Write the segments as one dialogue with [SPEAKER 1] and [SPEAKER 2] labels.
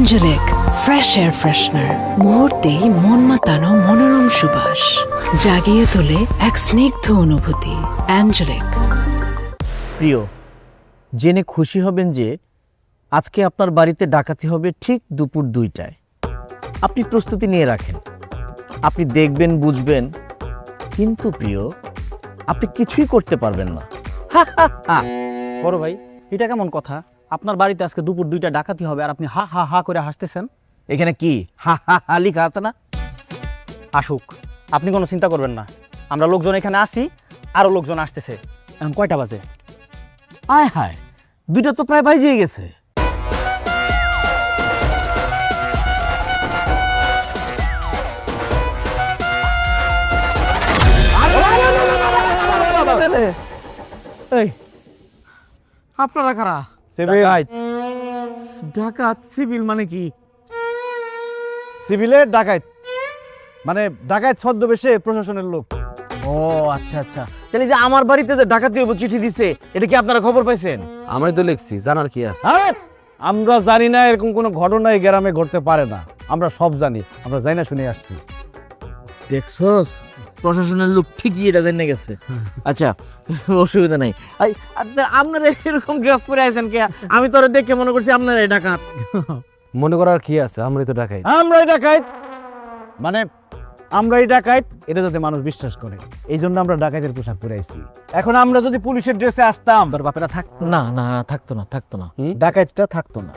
[SPEAKER 1] অ্যাঞ্জেলিক fresh air freshener মুহূর্তেই মন মাতানো মনোরম সুবাস জাগিয়ে তোলে এক স্নিগ্ধ অনুভূতি। অ্যাঞ্জেলিক।
[SPEAKER 2] প্রিয়, জেনে খুশি হবেন যে আজকে আপনার বাড়িতে ডাকাতি হবে ঠিক দুপুর 2টায়। আপনি প্রস্তুতি নিয়ে রাখেন, আপনি দেখবেন, বুঝবেন, কিন্তু প্রিয় আপনি কিছুই করতে পারবেন না।
[SPEAKER 3] বড় ভাই, এটা কেমন কথা? আপনার বাড়িতে আজকে দুপুর 2টা ডাকাতি হবে আর আপনি হা হা হা করে হাসতেছেন।
[SPEAKER 2] এখানে কি হা হা হা লেখা আছে না?
[SPEAKER 3] আসুক, আপনি কোনো চিন্তা করবেন না। আমরা লোকজন এখানে আসি, আরো লোকজন আসতেছে। এখন কয়টা বাজে?
[SPEAKER 2] আয় হায়, 2টা তো প্রায় বাজিয়ে গেছে।
[SPEAKER 4] এই আপনারা কারা? ডাকাত সিভিল মানে কি?
[SPEAKER 2] সিভিলের ডাকাত মানে ডাকাত ছদ্মবেশে প্রশাসনের লোক।
[SPEAKER 4] ও আচ্ছা আচ্ছা,
[SPEAKER 2] তাহলে যে আমার বাড়িতে যে ডাকাতি হইব চিঠি দিছে, এটা কি আপনারা খবর পাইছেন?
[SPEAKER 4] আমরাই তো লিখছি, জানার কি আছে?
[SPEAKER 2] আরে আমরা জানি না এরকম কোনো ঘটনা এই গ্রামে ঘটতে পারে না। আমরা সব জানি, আমরা জানি না শুনে আসছি।
[SPEAKER 4] দেখছস,
[SPEAKER 2] প্রশাসনের লোক ঠিকই এটা জেনে গেছে। আচ্ছা, অসুবিধা নাই। আপনারা এরকম ড্রেস পরে আছেন কে? আমি তোরে দেখে মনে করছি আপনারা এই ডাকাত।
[SPEAKER 4] মনে করার কি আছে? আমরাই তো ডাকাই।
[SPEAKER 2] আমরাই ডাকাত মানে আমরাই ডাকাত, এটা যাতে মানুষ বিশ্বাস করে, এই জন্য আমরা ডাকাতের পোশাক পরে আইছি। এখন আমরা যদি পুলিশের ড্রেসে আসতাম, তোর বাপেরা থাকতো
[SPEAKER 4] না না, থাকতো না, থাকতো না।
[SPEAKER 2] ডাকাতটা থাকতো না।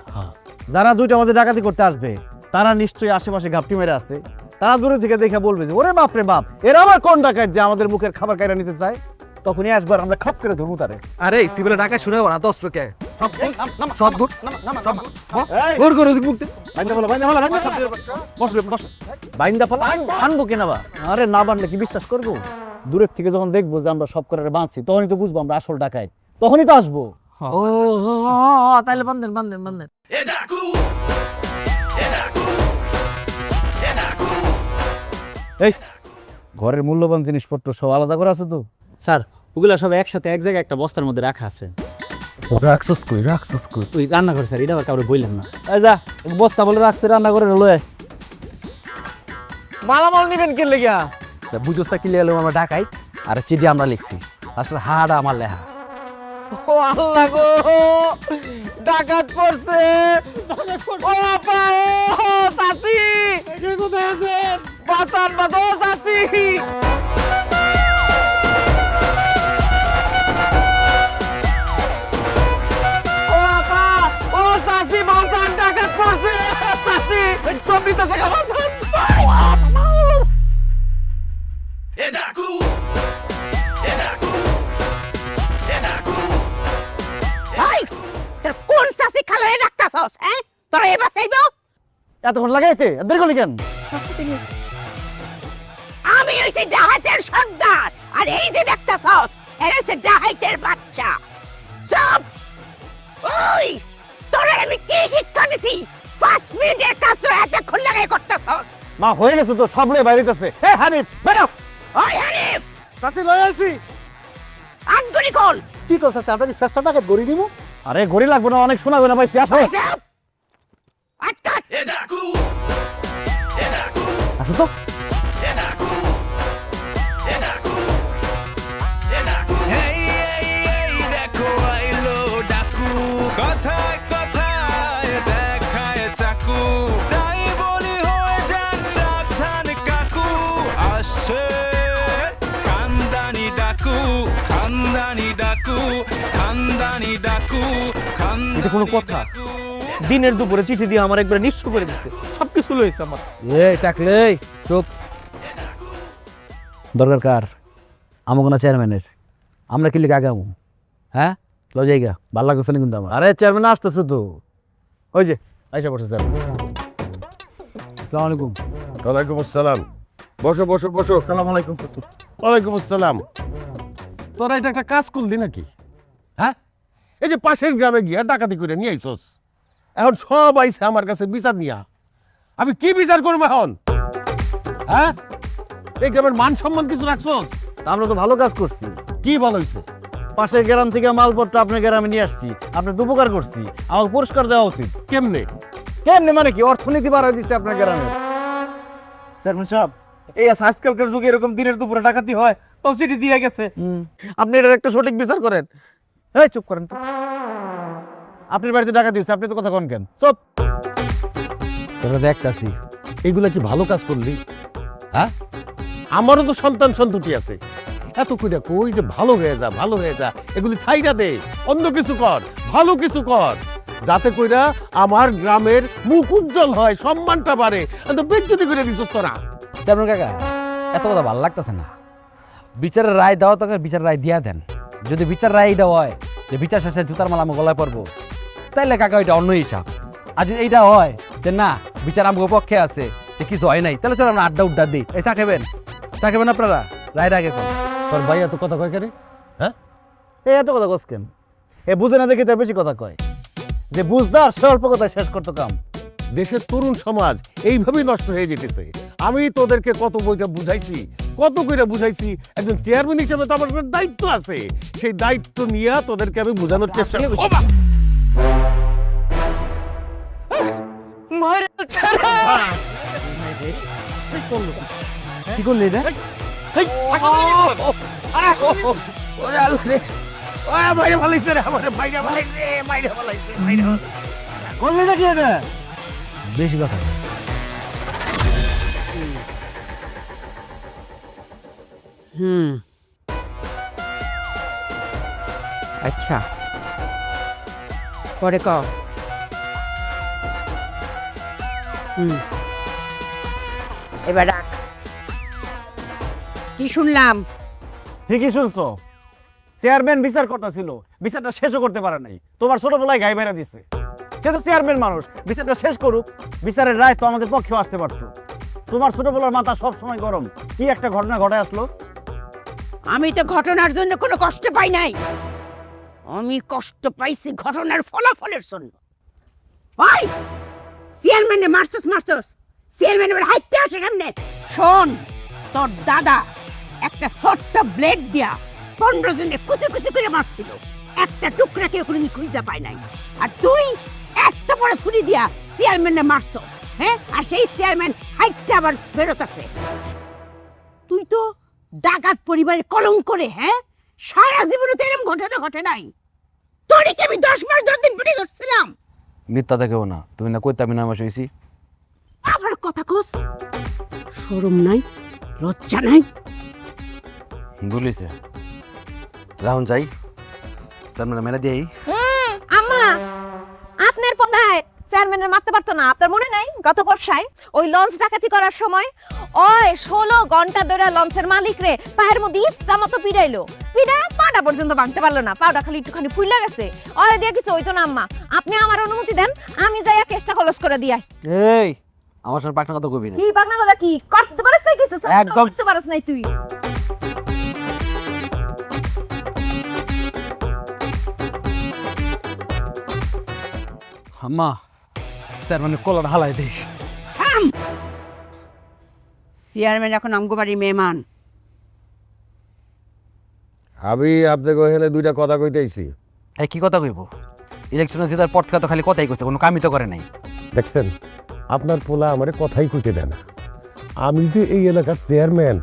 [SPEAKER 2] যারা 2টা বাজে ডাকাতি করতে আসবে তারা নিশ্চয়ই আশেপাশে ঘাপটি মেরে আছে। তারা দূরে থেকে দেখে বলবে যে ওরে বাপ রে বাপ, এরা আবার কোন ডাকাত যে আমাদের মুখের খাবার কাইরা নিতে চায়। তখনই একবার আমরা খপ করে ধরবো তারে।
[SPEAKER 4] আরে সিভিলে ডাকাই শুনে না, দশ কে
[SPEAKER 2] সব গুড গুড করে মুক্তি বাইন্দা ফেলা, বাইন্দা ফেলা আনবো কেনা বা? আরে না বানলে কি বিশ্বাস করবো? দূরের থেকে যখন দেখবো যে আমরা সব করে বাঁধছি, তখনই তো বুঝবো আমরা আসল ডাকাত, তখনই তো আসবো।
[SPEAKER 4] ও তাইলে বান্ধেন বান্ধেন বান্ধেন।
[SPEAKER 2] এই ঘরের মূল্যবান জিনিসপত্র সব আলাদা করে আছে তো?
[SPEAKER 3] স্যার, ওগুলা সব একসাথে এক জায়গায় একটা বস্তার মধ্যে রাখা আছে।
[SPEAKER 4] রাখছস কই, রাখছস কই?
[SPEAKER 3] ওই রান্না করে স্যার, এটা আবার কাউরে বললেন না।
[SPEAKER 2] এই যা, বস্তা বলে রাখছে, রান্না করে লয়ে মালামাল নিবেন কে লেগা?
[SPEAKER 4] বুঝোস তা কি লেলো আমরা ডাকাই, আর চিঠি আমরা লিখছি, আসলে হাড়া আমার লেখা।
[SPEAKER 2] ও আল্লাহ গো, ডাকাত পড়ছে! ও আপা, ও চাচি, কোথায় আছেন? বাঁচান বাঁচান, ও চাচি! ও আপা, ও চাচি, বাঁচান, ডাকাত পড়ছে! চাচি, সব নিতে থেকে বাঁচান!
[SPEAKER 5] কোন চাষি খালে ডাক্তারছস? হ্যাঁ, তোরা এবার চাইব?
[SPEAKER 2] এতক্ষণ লাগাইতে দেরি করলি কেন?
[SPEAKER 5] আমি হইছি ডাহাতের সর্দার, আর এই যে ডাক্তারছস, এর হইছে ডাহাতের বাচ্চা। সব ওই তোরা আমি কি শিক্ষা দিছি? 5 মিনিটের কাজ তোরা এতক্ষণ লাগাই করতেছস।
[SPEAKER 2] মা হয়ে গেছে তো, সব লয়ে বাইরেতেছে। হে হানিফ, বেরো!
[SPEAKER 5] ওই হানিফ,
[SPEAKER 4] কাছে লয়ে আসি।
[SPEAKER 5] আঙ্গুরি কল।
[SPEAKER 4] কি কইছস? আমরা কি চেষ্টা ডাকাত গড়ি নিমু?
[SPEAKER 2] আরে ঘড়ি লাগবে না, অনেক শোনাবে না পাইছি। আসো
[SPEAKER 5] আটকা
[SPEAKER 2] আসো তো।
[SPEAKER 6] কথায় কথায় দেখায় চাকু, তাই বলি হয়ে যান সাবধান কাকু। আসছে খানদানি ডাকু, খানদানি ডাকু, খানদানি ডাকু,
[SPEAKER 2] এটা কোনো কথা? দিনের দুপুরে চিঠি দিয়ে আমার একবার নিঃস্ব করে দিচ্ছে, সবকিছু লয়েছে আমার।
[SPEAKER 4] এই টাকলে চুপ।
[SPEAKER 2] দরকার কার? আমাকে না চেয়ারম্যানের? আমরা কি লিখে আগামু? হ্যাঁ, লো জায়গা ভালো লাগতেছে না কিন্তু আমার। আরে চেয়ারম্যান আসতেছে তো, ওই যে আইসা পড়ছে স্যার। আসসালামু আলাইকুম।
[SPEAKER 7] ওয়ালাইকুম আসসালাম। বসো বসো বসো।
[SPEAKER 2] আসসালামু আলাইকুম।
[SPEAKER 7] ওয়ালাইকুম আসসালাম। তোরা এটা একটা কাজ করলি নাকি? হ্যাঁ, এই যে পাশের গ্রামে গিয়া ডাকাতি করে নিয়ে আইসস, এখন সব আইসে আমার কাছে বিচার নিয়া। আমি কি বিচার করবো এখন? হ্যাঁ, এই গ্রামের মান সম্মান কিছু রাখছস?
[SPEAKER 2] আমরা তো ভালো কাজ করছি।
[SPEAKER 7] কি ভালো হইছে?
[SPEAKER 2] পাশের গ্রাম থেকে মালপত্র আপনার গ্রামে নিয়ে আসছি, আপনার উপকার করছি, আমাকে পুরস্কার দেওয়া উচিত।
[SPEAKER 7] কেমনে?
[SPEAKER 3] কেমনে মানে কি অর্থনীতি বাড়াই দিচ্ছে আপনার গ্রামে?
[SPEAKER 2] চেয়ারম্যান সাহেব, এই আজকালকার যুগে এরকম দিনের দুপুরে ডাকাতি হয়, তো চিঠি দিয়ে গেছে। আপনি এটার একটা সঠিক বিচার করেন।
[SPEAKER 3] এই চুপ করেন তো। আপনার বাড়িতে ডাকাতি হচ্ছে, আপনি তো কথা কোন কেন? চুপ।
[SPEAKER 4] তোরা দেখতাছি
[SPEAKER 7] এগুলা কি ভালো কাজ করলি? হ্যাঁ, আমারও তো সন্তান সন্ততি আছে। এত কইরা কই যে ভালো হয়ে যা, ভালো হয়ে যা, এগুলি ছাইরা দে, অন্য কিছু কর, ভালো কিছু কর, যাতে কইরা আমার গ্রামের মুখ উজ্জ্বল হয়, সম্মানটা বাড়ে। তো বেজ্জতি করে দিছস তোরা।
[SPEAKER 4] চেয়ারম্যান কাকা, এত কথা ভালো লাগতেছে না। বিচারের রায় দেওয়া তোকে বিচার রায় দিয়া দেন। যদি বিচার রায় এটা হয় যে বিচার শেষে জুতার মালা আমার গলায় পড়বো, তাইলে কাকা ওইটা অন্য হিসাব। আর যদি এইটা হয় যে না বিচার আমার পক্ষে আছে, যে কিছু হয় নাই, তাহলে চলো আমরা আড্ডা উড্ডা দিই। এই চা খাবেন? চা খাবেন আপনারা? রায় আগে কোন
[SPEAKER 7] তোর ভাই এত কথা কয় কেন? হ্যাঁ,
[SPEAKER 3] এই এত কথা কস কেন? এ বুঝে না দেখে তো বেশি কথা কয়। যে বুঝদার সে অল্প কথা শেষ করতো কাম।
[SPEAKER 7] দেশের তরুণ সমাজ এইভাবেই নষ্ট হয়ে যেতেছে। আমি তোদেরকে কত বইটা বুঝাইছি, কত কইরা বুঝাইছি। একজন চেয়ারম্যান হিসেবে তো আমার একটা দায়িত্ব আছে। সেই দায়িত্ব নিয়ে তোদেরকে আমি বোঝানোর চেষ্টা করি।
[SPEAKER 3] কি করলি রে? করলি নাকি এটা?
[SPEAKER 4] বেশি কথা না।
[SPEAKER 5] আচ্ছা, পরে ক। এবার রাখ। কি শুনলাম?
[SPEAKER 3] ঠিকই শুনছো, চেয়ারম্যান বিচার করতেছিল, বিচারটা শেষও করতে পারে নাই। তোমার ছোট বেলায় গায়ে বেড়া দিচ্ছে। সে তো চেয়ারম্যান মানুষ, বিচারটা শেষ করুক। বিচারের রায় তো আমাদের পক্ষেও আসতে পারতো। তোমার ছোটবেলার মাথা সব সময় গরম। কি একটা ঘটনা ঘটে আসলো।
[SPEAKER 5] আমি তো ঘটনার জন্য কোনো কষ্ট পাই নাই, আমি কষ্ট পাইছি ঘটনার ফলাফলের জন্য। ওই চেয়ারম্যানে মারছস, চেয়ারম্যান এবার হাইটতে আসে কেমনে? শোন, তোর দাদা একটা ছোট্ট ব্লেড দিয়া 15 জনের কুচি কুচি করে মারছিল, একটা টুকরা কেউ কোনো খুঁজে পায় নাই। আর তুই একটা বড় ছুরি দিয়া চেয়ারম্যানে মারছস, হ্যাঁ? আর সেই চেয়ারম্যান হাইটতে আবার বেরোত আসে। তুই তো ডাকাত পরিবারের কলঙ্ক করে, হ্যাঁ? সারা জীবনে তো এরকম ঘটনা ঘটে নাই। তোরে কি আমি 10 মাস 10 দিন পিটে ধরছিলাম?
[SPEAKER 4] মিথ্যা দেখেও না, তুমি না কইতে আমি না আমার হইছি।
[SPEAKER 5] আবার কথা কস, শরম নাই, লজ্জা নাই?
[SPEAKER 4] বলিছে রাহুল যাই চেয়ারম্যান মেরে দিই।
[SPEAKER 8] আম্মা, আপনার পদায় চেয়ারম্যানের মারতে পারতো না? আপনার মনে নাই গত বর্ষায় ওই লঞ্চ ডাকাতি করার সময় ওই 16 ঘন্টা ধরে লঞ্চের মালিক রে পায়ের মধ্যে ইচ্ছা মতো পিড়াইলো, পিড়া পাটা পর্যন্ত ভাঙতে পারলো না, পাউডা খালি একটুখানি ফুইলা গেছে। ওরে দিয়ে কিছু হইতো না আম্মা, আপনি আমার অনুমতি দেন, আমি যাইয়া কেসটা খলস করে দিয়াই।
[SPEAKER 4] এই আমার সাথে পাকনা কথা কবি না।
[SPEAKER 8] কি বাগনা কথা? কি করতে পারিস নাই? কিছু
[SPEAKER 4] একদম
[SPEAKER 8] করতে পারিস নাই তুই।
[SPEAKER 4] আম্মা চেয়ারম্যানের কলার হালাই দিস।
[SPEAKER 5] থাম! চেয়ারম্যান এখন আমগোবাড়ির মেহমান।
[SPEAKER 7] আমি আপনাকে ওখানে দুইটা কথা কইতে আইছি।
[SPEAKER 4] এই কি কথা কইব? ইলেকশনে জেতার পর থেকে তো খালি কথাই কইছে, কোনো কামই তো করে নাই।
[SPEAKER 7] দেখছেন, আপনার পোলা আমারে কথাই কইতে দেয় না। আমি যে এই এলাকার চেয়ারম্যান,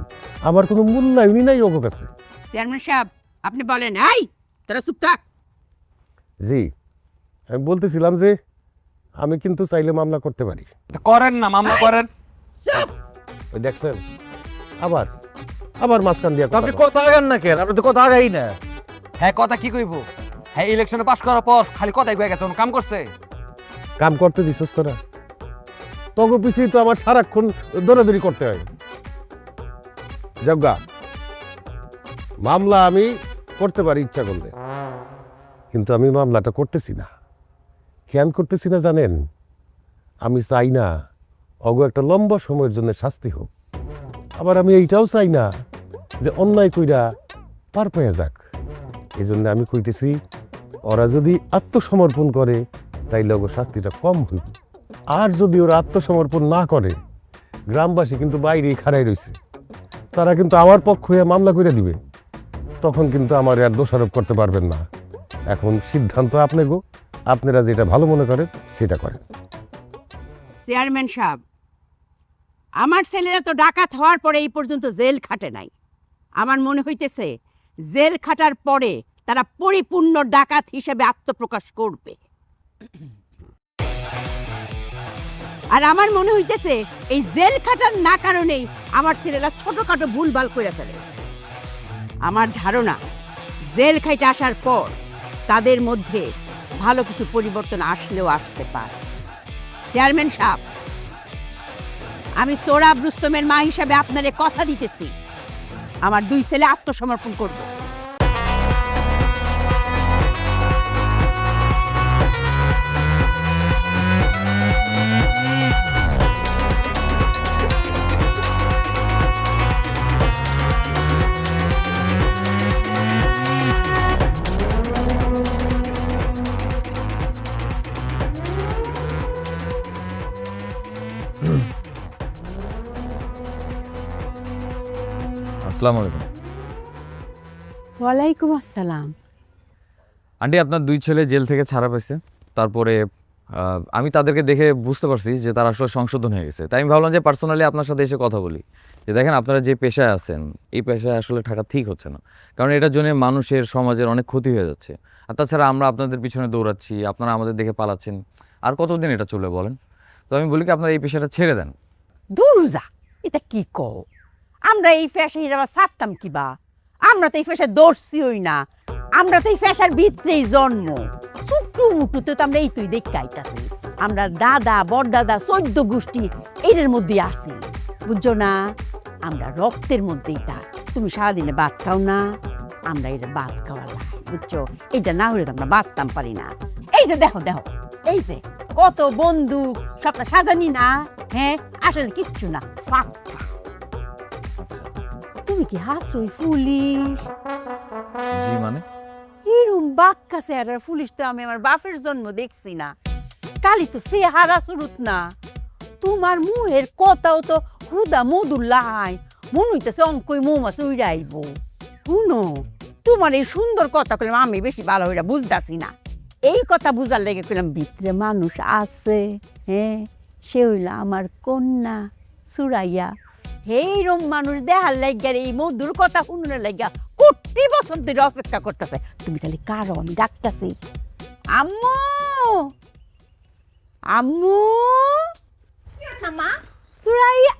[SPEAKER 7] আমার কোনো মূল্যায়নই নাই ওর কাছে।
[SPEAKER 5] চেয়ারম্যান সাহেব, আপনি বলেন। এই তোরা চুপ থাক।
[SPEAKER 7] জি, আমি বলতেছিলাম যে আমি কিন্তু চাইলে মামলা করতে পারি।
[SPEAKER 4] করেন না, মামলা করেন।
[SPEAKER 5] চুপ!
[SPEAKER 7] ওই দেখছেন, আবার আবার মাঝখান দিয়ে
[SPEAKER 3] আপনি কথা আগান না কেন? আপনি তো কথা আগাই না।
[SPEAKER 4] হ্যাঁ কথা কি কইব? হ্যাঁ ইলেকশনে পাস করার পর খালি কথাই কয়ে গেছে, কোনো কাম করছে?
[SPEAKER 7] কাম করতে দিছিস তোরা? তগো পিছিয়ে তো আমার সারাক্ষণ দৌড়াদৌড়ি করতে হয়। জগা, মামলা আমি করতে পারি ইচ্ছা করলে, কিন্তু আমি মামলাটা করতেছি না। কেন করতেছি না জানেন? আমি চাই না অগো একটা লম্বা সময়ের জন্য শাস্তি হোক। আবার আমি এইটাও চাই না যে অন্যায় কইরা পার পেয়ে যাক। এই জন্য আমি কইতেছি, ওরা যদি আত্মসমর্পণ করে তাইলে ওগো শাস্তিটা কম হইবে। আর যদি ওরা আত্মসমর্পণ না করে, গ্রামবাসী কিন্তু বাইরেই খাড়াই রয়েছে, তারা কিন্তু আমার পক্ষ হয়ে মামলা করে দিবে। তখন কিন্তু আমার আর দোষারোপ করতে পারবেন না। এখন সিদ্ধান্ত আপনি গো, আপনারা যেটা ভালো মনে করেন সেটা করেন।
[SPEAKER 5] চেয়ারম্যান সাহেব, আমার ছেলেরা তো ডাকাত হওয়ার পরে এই পর্যন্ত জেল খাটে নাই। আমার মনে হইতেছে জেল খাটার পরে তারা পরিপূর্ণ ডাকাত হিসেবে আত্মপ্রকাশ করবে। আর আমার মনে হইতেছে এই জেল খাটার না কারণেই আমার ছেলেরা ছোটখাটো ভুলভাল করে ফেলে। আমার ধারণা জেল খাইতে আসার পর তাদের মধ্যে ভালো কিছু পরিবর্তন আসলেও আসতে পারে। চেয়ারম্যান সাহেব, আমি সোহরাব রুস্তমের মা হিসাবে আপনারে কথা দিতেছি, আমার 2 ছেলে আত্মসমর্পণ করব।
[SPEAKER 9] আসসালামু আলাইকুম।
[SPEAKER 5] ওয়ালাইকুম আসসালাম।
[SPEAKER 9] আন্টি, আপনার 2 ছেলে জেল থেকে ছাড়া পাইছে। তারপরে আমি তাদেরকে দেখে বুঝতে পারছি যে তারা আসলে সংশোধন হয়ে গেছে। তাই আমি ভাবলাম যে পার্সোনালি আপনার সাথে এসে কথা বলি, যে দেখেন আপনারা যে পেশায় আছেন এই পেশায় আসলে থাকা ঠিক হচ্ছে না, কারণ এটার জন্য মানুষের সমাজের অনেক ক্ষতি হয়ে যাচ্ছে। আর তাছাড়া আমরা আপনাদের পিছনে দৌড়াচ্ছি, আপনারা আমাদের দেখে পালাচ্ছেন, আর কতদিন এটা চলবে বলেন? তো আমি বলি কি আপনারা এই পেশাটা ছেড়ে দেন।
[SPEAKER 5] দুরুজা, এটা কি কও? আমরা এই ফ্যাশন আবার ছাড়তাম কিবা? আমরা তো এই ফ্যাশন দর্শিই না, আমরা তো এই ফ্যাশন ভিতরেই জন্ম। ছোট্ট মুটুতে তো আমরা এই তুই দেখতে আইতাছি। আমরা দাদা বড়দাদা 14 গোষ্ঠী এর মধ্যে আছি, বুঝছো না? আমরা রক্তের মধ্যেই তা। তুমি সারাদিনে ভাত খাও না, আমরা এটা ভাত খাওয়া লাগে, বুঝছো? এটা না হলে তো আমরা বাঁচতাম পারি না। এই যে দেখো দেখো, এই যে কত বন্দুক, সবটা সাজানি না? হ্যাঁ, আসলে কিচ্ছু না, ফাঁকা। তুমি কি হাসোই পুলিশ?
[SPEAKER 9] জি মানে?
[SPEAKER 5] এরম বাক্কা চেহারার পুলিশ তো আমি আমার বাপের জন্ম দেখছি না। কালি তো চেহারা সুরুত না, তোমার মুহের কথাও তো হুদা মধুল্লাই, মনে হইতেছে অঙ্কই মৌমাছি উড়ে আইব। শুনো, তোমার এই সুন্দর কথা কইলাম আমি বেশি ভালো হইরা বুঝতাছি না। এই কথা বুঝার লেগে কইলাম ভিতরে মানুষ আছে। হ্যাঁ, সে হইলা আমার কন্যা সুরাইয়া। এইরম মানুষ দেখার লাগিয়া এই মধুর কথা শুনুনের লাগিয়া কোটি বছর ধরে অপেক্ষা করতেছে। তুমি খালি কারো, আমি ডাকতেছি। আম্মু, আম্মু,
[SPEAKER 8] মা,
[SPEAKER 5] সুরাইয়া।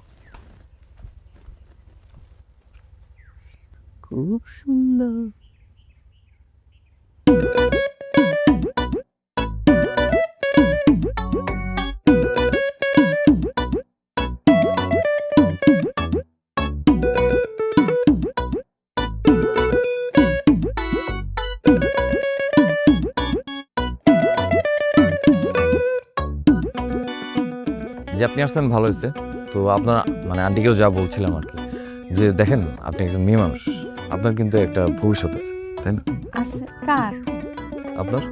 [SPEAKER 5] খুব সুন্দর।
[SPEAKER 9] যে আপনি আসছেন ভালো হয়েছে। তো আপনার মানে আন্টিকেও যা বলছিলাম আর কি, যে দেখেন আপনি একজন মেয়ে মানুষ, আপনার কিন্তু একটা ভবিষ্যৎ আছে, তাই না?
[SPEAKER 8] আছে কার?
[SPEAKER 9] আপনার।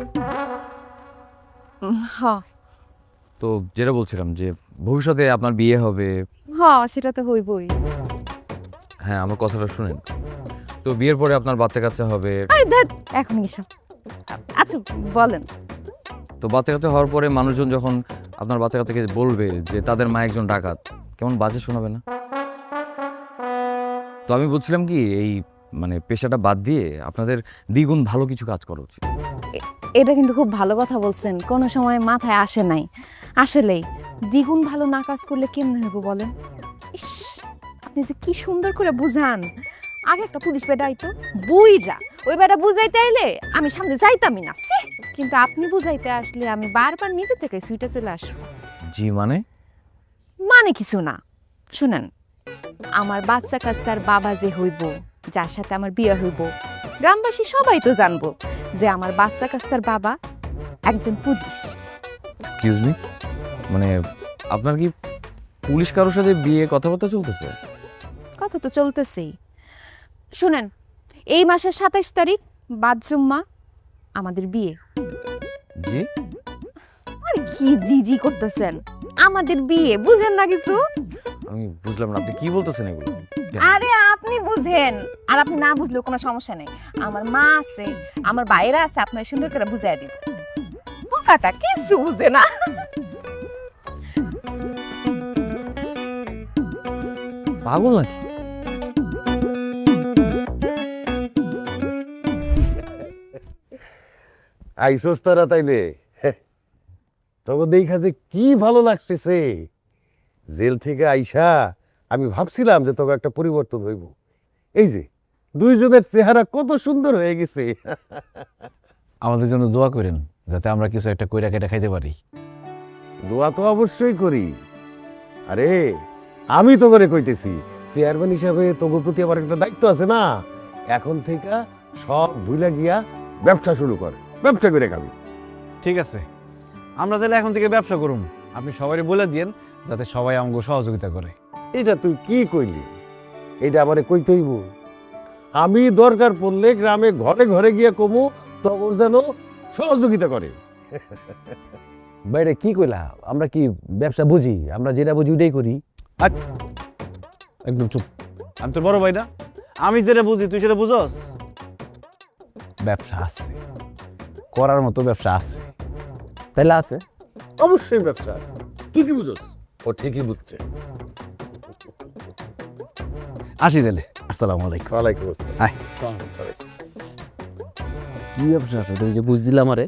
[SPEAKER 8] হ
[SPEAKER 9] তো যেটা বলছিলাম যে ভবিষ্যতে আপনার বিয়ে হবে।
[SPEAKER 8] হ, সেটা তো হইবই।
[SPEAKER 9] হ্যাঁ, আমার কথাটা শুনেন। তো বিয়ের পরে আপনার বাচ্চা কাচ্চা হবে।
[SPEAKER 8] আরে ধ্যাৎ, এখন কিসব? আচ্ছা বলেন।
[SPEAKER 9] তো বাচ্চা কাচ্চা হওয়ার পরে মানুষজন যখন আপনার বাচ্চা কাচ্চাকে বলবে যে তাদের মা একজন ডাকাত, কেমন বাজে শোনাবে না? তো আমি বলছিলাম কি, এই মানে পেশাটা বাদ দিয়ে আপনাদের দ্বিগুণ ভালো কিছু কাজ করা উচিত।
[SPEAKER 8] এটা কিন্তু খুব ভালো কথা বলছেন, কোনো সময় মাথায় আসে নাই। আসলেই দ্বিগুণ ভালো না কাজ করলে কেমনে হইব বলেন? ইস, আপনি যে কি সুন্দর করে বুঝান। আগে একটা পুলিশ বেটা আইতো, বুইরা ওই বেটা বুঝাইতে আইলে আমি সামনে যাইতামই না। কিন্তু আপনি বুঝাইতে আসলে আমি বারবার নিজে থেকে সুইটে চলে আসবো।
[SPEAKER 9] জি মানে?
[SPEAKER 8] মানে কিছু না, শুনেন, আমার বাচ্চা কাচ্চার বাবা যে হইব, যার সাথে আমার বিয়ে হইব, গ্রামবাসী সবাই তো জানবো যে আমার বাচ্চা কাচ্চার বাবা একজন পুলিশ।
[SPEAKER 9] এক্সকিউজ মি, মানে আপনার কি পুলিশ কারোর সাথে বিয়ে কথাবার্তা চলতেছে?
[SPEAKER 8] কথা তো চলতেছেই। শুনেন, এই মাসের 27 তারিখ বাদ জুম্মা আমাদের বিয়ে।
[SPEAKER 9] জি?
[SPEAKER 8] আরে কি জি জি করতেছেন? আমাদের বিয়ে, বুঝেন না কিছু?
[SPEAKER 9] আমি বুঝলাম না, আপনি কি বলতেছেন এগুলো?
[SPEAKER 8] আরে আপনি বুঝেন, আর আপনি না বুঝলেও কোনো সমস্যা নেই। আমার মা আছে, আমার ভাইরা আছে, আপনার সুন্দর করে বুঝাই দিব। বোকাটা কিছু বুঝে না।
[SPEAKER 4] পাগল নাকি?
[SPEAKER 7] আইসোস তোরা তাইলে তোকে দেখা যে কি ভালো লাগতেছে। জেল থেকে আইসা আমি ভাবছিলাম যে তোকে একটা পরিবর্তন হইব। এই যে দুইজনের চেহারা কত সুন্দর হয়ে গেছে।
[SPEAKER 10] আমাদের জন্য দোয়া করেন যাতে আমরা কিছু একটা কইরা কেটে খাইতে পারি।
[SPEAKER 7] দোয়া তো অবশ্যই করি। আরে আমি তো করে কইতেছি, চেয়ারম্যান হিসাবে তোর প্রতি আমার একটা দায়িত্ব আছে না। এখন থেকে সব ভুলে গিয়া ব্যবসা শুরু কর, ব্যবসা করে খাবি।
[SPEAKER 10] ঠিক আছে, আমরা তাহলে এখন থেকে ব্যবসা করুম। আপনি সবাই বলে দিয়েন যাতে সবাই আমাকে সহযোগিতা করে।
[SPEAKER 7] এটা তুই কি কইলি? এটা আমারে কইতে হইব? আমি দরকার পড়লে গ্রামে ঘরে ঘরে গিয়া কমু, তখন যেন সহযোগিতা করে।
[SPEAKER 4] বাইরে কি কইলা? আমরা কি ব্যবসা বুঝি? আমরা যেটা বুঝি ওটাই করি।
[SPEAKER 10] একদম চুপ।
[SPEAKER 3] আমি তোর বড় ভাই না, আমি যেটা বুঝি তুই সেটা বুঝস?
[SPEAKER 10] ব্যবসা আছে, করার মতো ব্যবসা আছে।
[SPEAKER 4] তাইলে আছে?
[SPEAKER 7] অবশ্যই ব্যবসা আছে। তুই কি বুঝস? ও ঠিকই বুঝছে।
[SPEAKER 10] আসি তাহলে, আসসালামু আলাইকুম।
[SPEAKER 7] ওয়ালাইকুম আসসালাম।
[SPEAKER 10] আয়।
[SPEAKER 4] কি ব্যবসা আছে তুমি যে বুঝ দিলাম আরে?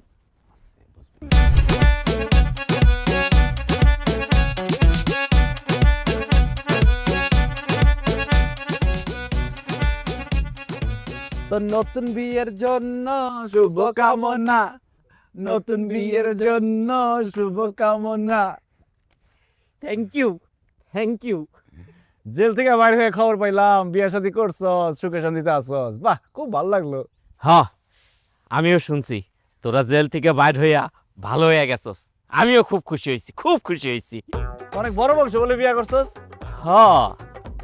[SPEAKER 4] তো নতুন বিয়ের জন্য শুভ কামনা, নতুন বিয়ের জন্য শুভ কামনা।
[SPEAKER 3] Thank you, thank you. জেল থেকে বাইর হয়ে খবর পাইলাম বিয়ে শাদী করছস, সুখে শান্তিতে আসছস। বাহ, খুব ভালো লাগলো।
[SPEAKER 11] হ্যাঁ, আমিও শুনছি তোরা জেল থেকে বাইর হইয়া ভালো হইয়া গেছস। আমিও খুব খুশি হয়েছি, খুব খুশি হয়েছি।
[SPEAKER 3] অনেক বড় বংশ বলে বিয়ে করছস।
[SPEAKER 11] হ্যাঁ,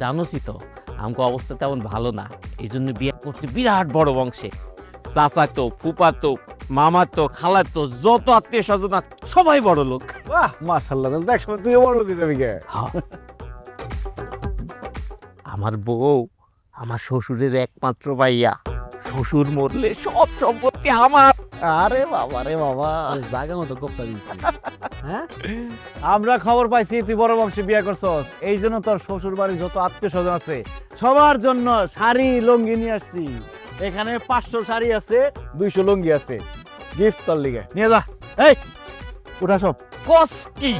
[SPEAKER 11] জানোসই তো আমাকে অবস্থা তেমন ভালো না, এই জন্য বিয়ে করছি বিরাট বড় বংশে। চাচাতো, ফুপাতো, মামাতো, খালাতো, যত আত্মীয় স্বজন সবাই বড় লোক।
[SPEAKER 3] বাহ, মাশাআল্লাহ। তাহলে দেখ সময় তুইও বড় লোক যাবি কে?
[SPEAKER 11] আমার বউ আমার শ্বশুরের একমাত্র ভাইয়া, শ্বশুর মরলে সব সম্পত্তি আমার।
[SPEAKER 3] আরে বাবা রে বাবা,
[SPEAKER 4] জায়গা মতো কোপটা দিচ্ছি। হ্যাঁ,
[SPEAKER 3] আমরা খবর পাইছি তুই বড় বংশে বিয়ে করছস। এই জন্য তোর শ্বশুর বাড়ির যত আত্মীয় স্বজন আছে সবার জন্য শাড়ি লুঙ্গি নিয়ে আসছি। এখানে 500 শাড়ি আছে, 200 লুঙ্গি আছে। গিফট তোর লিগে নিয়ে যা। এই উঠা সব।
[SPEAKER 11] কস কি?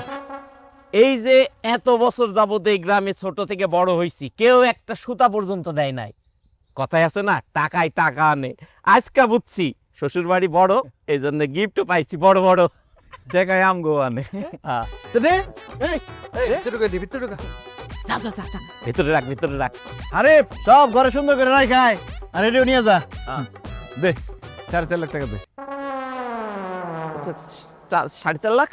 [SPEAKER 11] এই যে এত বছর যাবত এই গ্রামে ছোট থেকে বড় হইছি, কেউ একটা সুতা পর্যন্ত দেয় নাই। কথায় আছে না, টাকায় টাকা আনে। আজকে বুঝছি শ্বশুর বাড়ি বড়, এই জন্য গিফটও পাইছি বড় বড়।
[SPEAKER 3] দেখায় আম গো আনে। তো দে, এই,
[SPEAKER 11] যা যা যা যা, ভেতরে রাখ, ভেতরে রাখ।
[SPEAKER 3] আরে সব ঘরে সুন্দর করে রাখ খায়। আর এটাও নিয়ে যা। দে 4.5 লাখ টাকা দে।
[SPEAKER 11] 4.5 লাখ?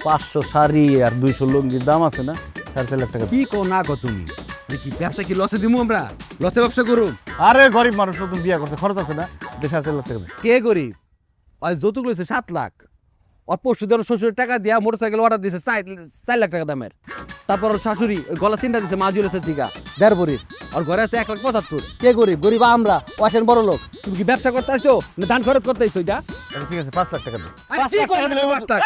[SPEAKER 3] 500 শাড়ি আর 200 লুঙ্গির দাম আছে না, 4.5 লাখ টাকা।
[SPEAKER 4] কি কো না কো তুমি? কি ব্যবসা কি লসে দিমু আমরা? লসে ব্যবসা করুম?
[SPEAKER 3] আরে গরিব মানুষ নতুন বিয়ে করতে খরচ আছে না, 4.5 লাখ টাকা দে।
[SPEAKER 4] কে গরিব? ওই যৌতুক লইছে 7 লাখ। ওর পরশু দিন শ্বশুরের টাকা দিয়া মোটরসাইকেল অর্ডার দিয়েছে 4 লাখ টাকা দামের। তারপর ওর শাশুড়ি ওই গলা চিন্তা দিচ্ছে মাজুলেছে দিঘা 1.5 ভরি। আর ঘরে আছে 1,75,000। কে গরিব? গরিব আমরা, ও আসেন বড় লোক। তুমি কি ব্যবসা করতে আসছো না ধান খরচ করতে আসছো? এটা
[SPEAKER 3] ঠিক আছে, 5 লাখ টাকা দে।
[SPEAKER 4] 5 লাখ টাকা দিলে 5 লাখ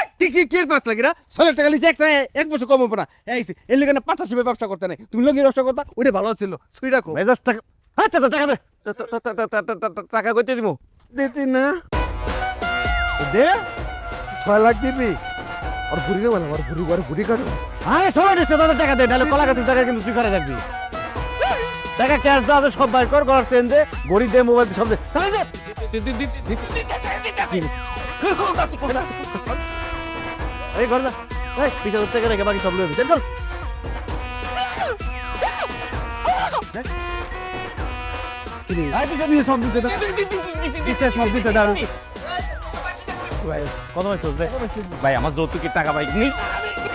[SPEAKER 4] কি 5 লাখ এরা 6 লাখ টাকা লিছে একটা এক বছর কম হবে না। এইছে এর লাগা না পার্টনারশিপে ব্যবসা করতে নাই। তুমি লগি ব্যবসা করতা, ওইটা ভালো ছিল। সুই রাখো।
[SPEAKER 3] মেজাজ টাকা। আচ্ছা টাকা দে। টাকা কইতে দিমু?
[SPEAKER 10] দিতি না
[SPEAKER 3] দে।
[SPEAKER 10] 6 লাখ দিবি? আর ঘুরি না বলে, আর ঘুরি কাটো।
[SPEAKER 3] আরে সবাই দিছে, তাদের টাকা দে, নাহলে কলা গাছের টাকা কিন্তু তুই করে রাখবি। টাকা ক্যাশ দাও, সব বাইর কর, ঘর সেন দে, ঘড়ি দে, মোবাইল দে, সব দে। টাকা দে। এই ঘর যা। এই 20,000 টাকা রেখে বাকি সব লইবি। চল চল। আই দিছে সব দিছে। দিছে সব দিছে দাঁড়া। ভাই কত হইছে দে?
[SPEAKER 11] ভাই আমার যৌতুকের টাকা ভাই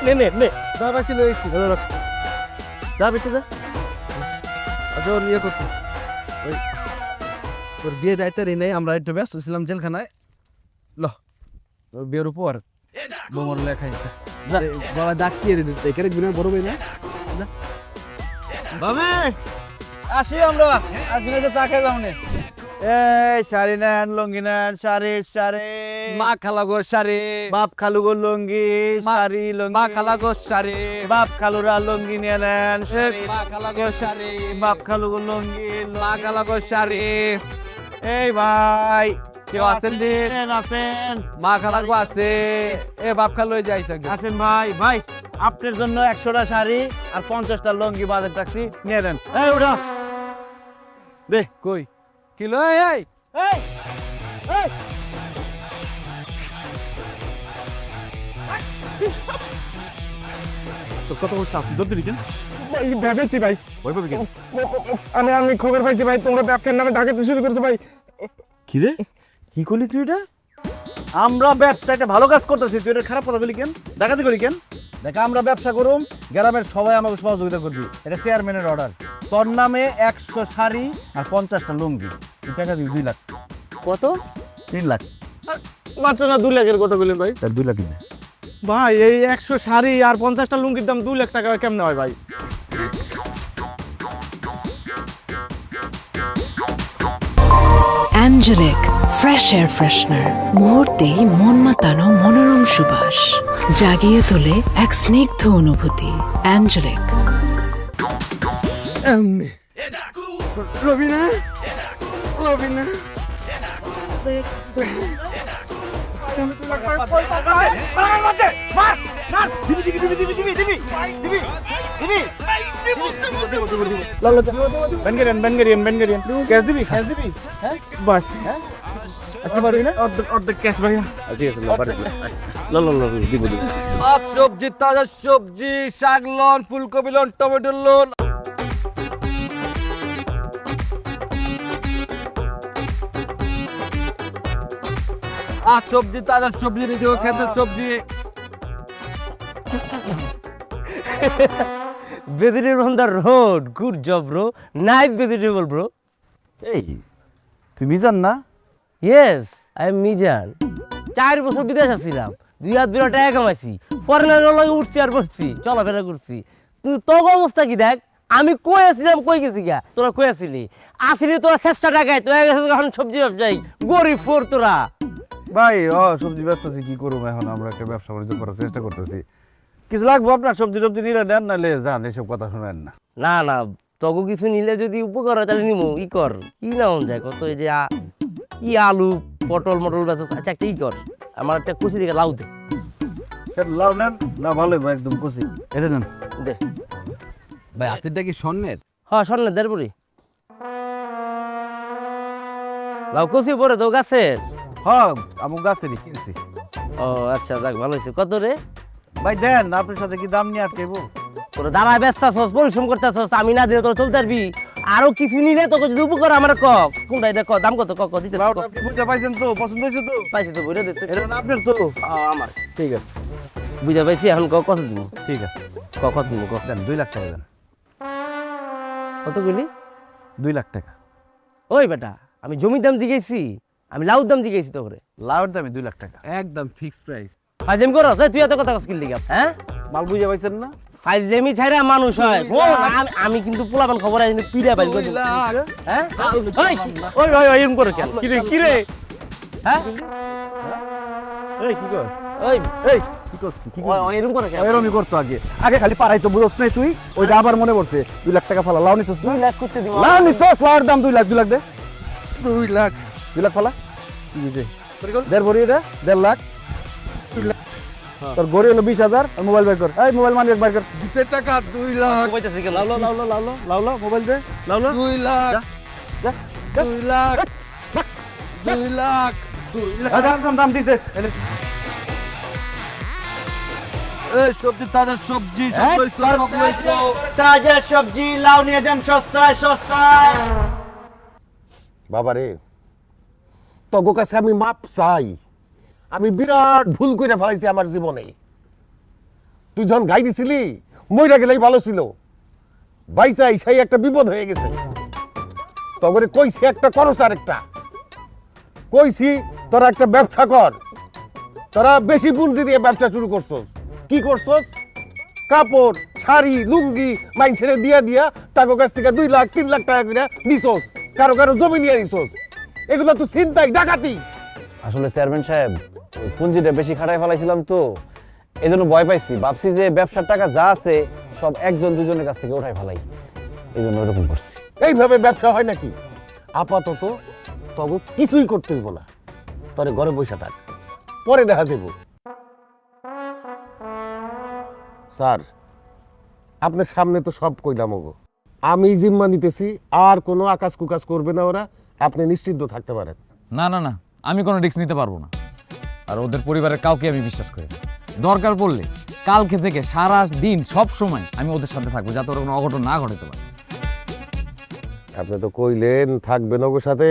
[SPEAKER 11] নে নে নে।
[SPEAKER 10] দা বাসি লইছি।
[SPEAKER 3] যা বিতে যা।
[SPEAKER 10] আজ ওর নিয়ে করছে। ওই তোর বিয়ে দায়িত্ব নেই, আমরা একটু ব্যস্ত ছিলাম জেলখানায়। ল তোর বিয়ের উপর বোমর লেখাইছে।
[SPEAKER 4] গলা ডাকিয়ে রে এখানে গুনে বড় ভাই না।
[SPEAKER 3] বাবে আসি আমরা, আজ দিনে চা খেয়ে যাও নে। এই শাড়ি নেন, লুঙ্গি নেন, শাড়ি শাড়ি।
[SPEAKER 4] মা খালা গো শাড়ি,
[SPEAKER 3] বাপ খালু গো লুঙ্গি, শাড়ি লুঙ্গি।
[SPEAKER 4] মা খালা গো শাড়ি,
[SPEAKER 3] বাপ খালুরা লুঙ্গি নিয়ে নেন, শাড়ি।
[SPEAKER 4] মা খালা গো শাড়ি,
[SPEAKER 3] বাপ খালু গো লুঙ্গি,
[SPEAKER 4] মা খালা গো শাড়ি।
[SPEAKER 3] এই ভাই
[SPEAKER 4] কেউ আছেন দিন?
[SPEAKER 3] আছেন
[SPEAKER 4] মা খালা গো আছে, এ বাপ খালো যাইছে।
[SPEAKER 3] আছেন ভাই। ভাই আপনার জন্য 100টা শাড়ি আর 50টা লুঙ্গি বাজার রাখছি, নিয়ে নেন। এই উঠা দে।
[SPEAKER 10] কই
[SPEAKER 4] কিলো এই
[SPEAKER 3] এই এই
[SPEAKER 10] কত বলছো আপনি দৌড় দিলেন?
[SPEAKER 3] ভেবেছি ভাই,
[SPEAKER 10] ওই ভাবে কেন?
[SPEAKER 3] আমি খবর পাইছি ভাই, তোমরা ব্যবসার নামে ডাকাতি শুরু করছো ভাই।
[SPEAKER 10] কি রে,
[SPEAKER 3] কি করলি তুই এটা? আমরা ব্যবসাটা ভালো কাজ করতেছি, তুই এটা খারাপ কথা বলি কেন? ডাকাতি করি কেন? দেখ আমরা ব্যবসা করুম, গ্রামের সবাই আমাকে সহযোগিতা করবি। এটা চেয়ারম্যানের অর্ডার। তোর নামে 100 শাড়ি আর 50টা লুঙ্গি, তুই টাকা দিবি 2 লাখ। কত? 3 লাখ। মাত্র না 2 লাখের কথা বললেন ভাই? 2 লাখ না ভাই, এই 100 শাড়ি আর 50টা লুঙ্গির দাম 2 লাখ টাকা কেমনে হয় ভাই?
[SPEAKER 1] অ্যাঞ্জেলিক ফ্রেশ এয়ার ফ্রেশনার, মুহূর্তেই মন মাতানো মনোরম সুবাস, জাগিয়ে তোলে এক স্নিগ্ধ অনুভূতি। অ্যাঞ্জেলিক।
[SPEAKER 10] রবিনা, রবিনা,
[SPEAKER 4] সবজি, তাজা সবজি, শাক লন, ফুলকপি লন, টমেটো লন। আর সবজি, তাজা সবজি নিতে হবে, খেতের সবজি।
[SPEAKER 11] Vegetable on the road. Good job, bro. Nice vegetable, bro.
[SPEAKER 3] এই তুই মিজান না?
[SPEAKER 11] Yes, I am Mijan. 4 বছর বিদেশ আছিলাম, 2 টাকা কামাইছি, পরের লগে উঠছি আর বসছি, চলাফেরা করছি। তুই তোর অবস্থা কি দেখ? আমি কই আসছিলাম, কই গেছি গা? তোরা কই আসছিলি? আসিলি তোরা 6 টাকায়, তুই এখন সবজি ব্যবসায়ী, গরিব ফোর তোরা।
[SPEAKER 3] ভাই সবজি ব্যবসা আছে, কি করবো এখন? আমরা একটা ব্যবসা বাণিজ্য করার চেষ্টা করতেছি। কিছু লাগবো আপনার? সবজি টবজি নিলে নেন, নাহলে যান, এসব কথা শোনেন না।
[SPEAKER 11] না না, তগো কিছু নিলে যদি উপকার হয় তাহলে নিমো। ই কর, কি না মন যায় কত, এই যে ই আলু পটল মটল বেচা। আচ্ছা একটা ই কর, আমার একটা কুচি দিকে লাউ দে।
[SPEAKER 3] লাউ নেন, লাউ ভালোই ভাই, একদম কচি। এটা নেন।
[SPEAKER 11] দে
[SPEAKER 10] ভাই হাতেরটা কি স্বর্ণের?
[SPEAKER 11] হ্যাঁ স্বর্ণের, দেড় পরি লাউ কুচি পরে তো গাছের।
[SPEAKER 3] হ্যাঁ আমার গাছেরই কিনছি।
[SPEAKER 11] ও আচ্ছা, যাক ভালো হয়েছে। কত রে
[SPEAKER 3] ভাই দেন, আপনার সাথে কি দাম নিয়ে আটকেবো?
[SPEAKER 11] তোরা দাঁড়ায় ব্যস্ত আছস, পরিশ্রম করতে আছস, আমি না দিলে তোরা চলতে পারবি? আরো কিছু নিলে তোকে যদি উপকার আমার ক, কোনটা এটা ক, দাম কত ক, দিতে
[SPEAKER 3] লাউটা আপনি বুঝতে পাইছেন তো? পছন্দ হয়েছে তো?
[SPEAKER 11] পাইছি তো, বইটা দিতে।
[SPEAKER 3] এটা না আপনার তো?
[SPEAKER 11] আমার
[SPEAKER 3] ঠিক আছে,
[SPEAKER 11] বুঝা পাইছি। এখন ক, কত দিব?
[SPEAKER 3] ঠিক আছে,
[SPEAKER 11] কত দিব ক?
[SPEAKER 3] দেন 2 লাখ টাকা দেন।
[SPEAKER 11] কত গুলি?
[SPEAKER 3] 2 লাখ টাকা।
[SPEAKER 11] ওই বেটা, আমি জমির দাম জিজ্ঞেসি, আমি লাউর দাম জিজ্ঞেসি তো করে।
[SPEAKER 3] লাউর দামে 2 লাখ টাকা।
[SPEAKER 10] একদম ফিক্সড প্রাইস।
[SPEAKER 11] ফাইজেম করস, তুই এত কথা কস কি লিগা? হ্যাঁ
[SPEAKER 3] মাল বুঝে পাইছেন না?
[SPEAKER 11] ফাইজেমি ছাইরা মানুষ হয়। আমি কিন্তু পোলাপান খবর আছে, কিন্তু পিড়া পাই। হ্যাঁ ওই ওই ওই এরকম করে কেন? কি রে কি রে? হ্যাঁ
[SPEAKER 3] এই কি কর?
[SPEAKER 11] ওই
[SPEAKER 3] এই কি কর? কি কর?
[SPEAKER 11] ওই এরকম করে কেন?
[SPEAKER 3] এরকমই করতো আগে। আগে খালি পারাই তো বুঝছ নাই তুই? ওইটা আবার মনে পড়ছে। 2 লাখ টাকা ফালা। লাউ নিছস?
[SPEAKER 11] 2 লাখ করতে দিব।
[SPEAKER 3] লাউ নিছস? লাউর দাম 2 লাখ। 2 লাখ দে।
[SPEAKER 10] 2 লাখ।
[SPEAKER 3] 2 লাখ ফালা। কি দিছে? দেড় ভরি এটা? 1.5 লাখ। তোর গড়ি হলো 20,000। আর মোবাইল বের কর। এই মোবাইল মানি বের কর।
[SPEAKER 10] দিছে টাকা 2 লাখ।
[SPEAKER 11] কইতাছে কেন?
[SPEAKER 3] লাউ লাউ লাউ লাউ লাউ লাউ লাউ মোবাইল দে। লাউ লাউ
[SPEAKER 10] 2 লাখ।
[SPEAKER 3] যা
[SPEAKER 10] 2 লাখ। 2 লাখ। 2 লাখ।
[SPEAKER 3] দাম দিছে।
[SPEAKER 4] এই সবজি, তাজা সবজি, সব লইছো, সব লইছো।
[SPEAKER 3] তাজা সবজি, লাউ নিয়ে যান সস্তায় সস্তায়।
[SPEAKER 7] বাবারে, তগো কাছে আমি মাপ চাই। আমি বিরাট ভুল করে ফেলাইছি আমার জীবনে। তুই যখন গাই দিছিলি, মইরা গেলেই ভালো ছিল। বাইচাই সেই একটা বিপদ হয়ে গেছে। তগরে কইছি একটা করস, আর একটা কইছি তোরা একটা ব্যবসা কর। তোরা বেশি পুঁজি দিয়ে ব্যবসা শুরু করছস। কি করছস? কাপড়, শাড়ি, লুঙ্গি মাইন ছেড়ে দিয়া দিয়া তাগো কাছ থেকে 2 লাখ 3 লাখ টাকা করে দিছস। কারো কারো জমি নিয়ে দিছস। এগুলো তো ছিনতাই ডাকাতি।
[SPEAKER 3] আসলে চেয়ারম্যান সাহেব ওই পুঁজিটা বেশি খাটায় ফেলাইছিলাম তো এই জন্য ভয় পাইছি, ভাবছি যে ব্যবসার টাকা যা আছে সব একজন দুজনের কাছ থেকে উঠাই ফেলাই, এই জন্য ওরকম করছি।
[SPEAKER 7] এইভাবে ব্যবসা হয় নাকি? আপাতত তবে কিছুই করতে হইব না, তোরে ঘরে বসে থাক, পরে দেখা যাব। স্যার আপনার সামনে তো সব কইলাম, ওগো আমি জিম্মা নিতেছি, আর কোনো আকাশ কুকাশ করবে না ওরা, আপনি নিশ্চিন্ত থাকতে পারেন।
[SPEAKER 9] না না না, আমি কোনো রিস্ক নিতে পারবো না, আর ওদের পরিবারের কাউকে আমি বিশ্বাস করি না। দরকার পড়লে কালকে থেকে সারা দিন সব সময় আমি ওদের সাথে থাকবো, যাতে ওরা কোনো অঘটন না ঘটাতে পারে।
[SPEAKER 7] আপনি তো কইলেন থাকবেন ওগো সাথে,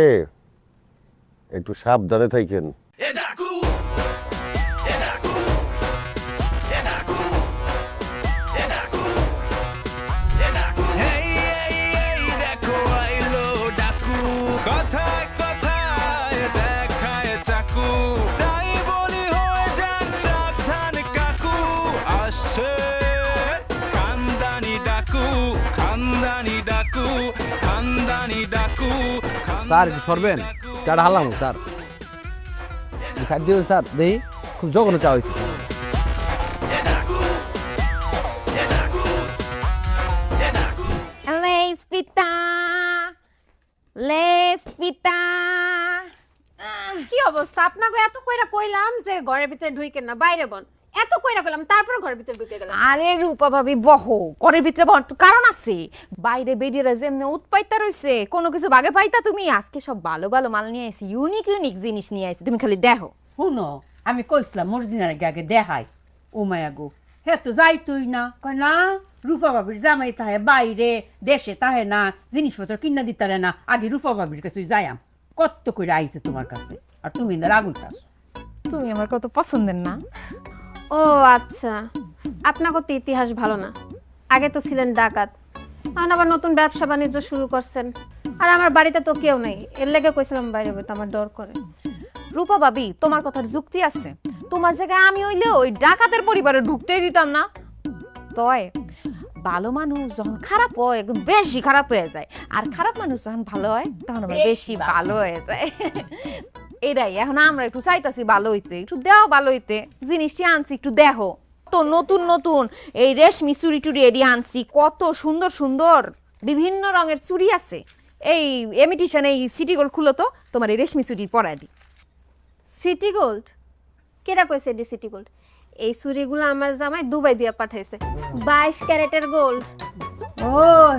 [SPEAKER 7] একটু সাবধানে থাকেন।
[SPEAKER 6] দেখো আইলো ডাকু, কথায় কথায় দেখায় চাকু, তাই বলি হয়ে যান সাবধান কাকু। আসছে খানদানি ডাকু, খানদানি ডাকু, খানদানি ডাকু।
[SPEAKER 4] স্যার একটু সরবেন, চাটা হারলাম স্যার, সাইড দিয়ে স্যার দেখি খুব জঘন্য চা হয়েছে স্যার।
[SPEAKER 8] লেস পিতা লেস পিতা।
[SPEAKER 12] কি অবস্থা আপনাকে? এত কইরা কইলাম যে ঘরের ভিতরে ঢুইকেন না, বাইরে বন। এত কইরা কইলাম, তারপর ঘরের ভিতরে ঢুকে গেলাম।
[SPEAKER 8] আরে রূপা ভাবি বহো, ঘরের ভিতরে বহো, কারণ আছে। বাইরে বেরিয়ে যেমনি উৎপাইতা রইছে, কোনো কিছু বাগে পাইতা তুমি। আজকে সব ভালো ভালো মাল নিয়ে আইছি, ইউনিক ইউনিক জিনিস নিয়ে আইছি, তুমি খালি দেখো।
[SPEAKER 13] শুনো, আমি কইছিলাম মর্জিনার আগে দেখাই। ও মায়া গো, হে তো যাই তুই না, কয় না রূপা বাবির জামাই তাহে বাইরে দেশে তাহে না, জিনিসপত্র কিনা দিতারে না, আগে রূপা বাবির কাছে যাইয়াম। কত করে আইছে তোমার কাছে, আর তুমি না রাগুইতাস।
[SPEAKER 8] তুমি আমার কত পছন্দের না।
[SPEAKER 12] ও আচ্ছা, আপনাকে তো ইতিহাস ভালো না। আগে তো ছিলেন ডাকাত, এখন আবার নতুন ব্যবসা বাণিজ্য শুরু করছেন। আর আমার বাড়িতে তো কেউ নেই, এর লেগে কইছিলাম বাইরে বইতে, আমার ডর করে।
[SPEAKER 8] রূপা ভাবি তোমার কথার যুক্তি আছে, তোমার জায়গায় আমি হইলে ওই ডাকাতের পরিবারে ঢুকতেই দিতাম না। তয় ভালো মানুষ যখন খারাপ হয় একদম বেশি খারাপ হয়ে যায়, আর খারাপ মানুষ যখন ভালো হয় তখন আবার বেশি ভালো হয়ে যায়। এটাই এখন আমরা একটু চাইতাছি ভালো হইতে, একটু দেও ভালো হইতে। জিনিসটি আনছি একটু দেখো তো, নতুন নতুন এই রেশমি চুরি টুরি এডি আনছি, কত সুন্দর সুন্দর বিভিন্ন রঙের চুড়ি আছে। এই এমিটিশন এই সিটি গোল্ড খুলো তো, তোমার এই রেশমি চুরির পরায় দি।
[SPEAKER 12] City gold? কেটা কইছে এডি সিটি গোল্ড? এই চুরিগুলো আমার জামাই দুবাই দিয়ে পাঠাইছে, 22 ক্যারেটের গোল্ড।
[SPEAKER 13] ও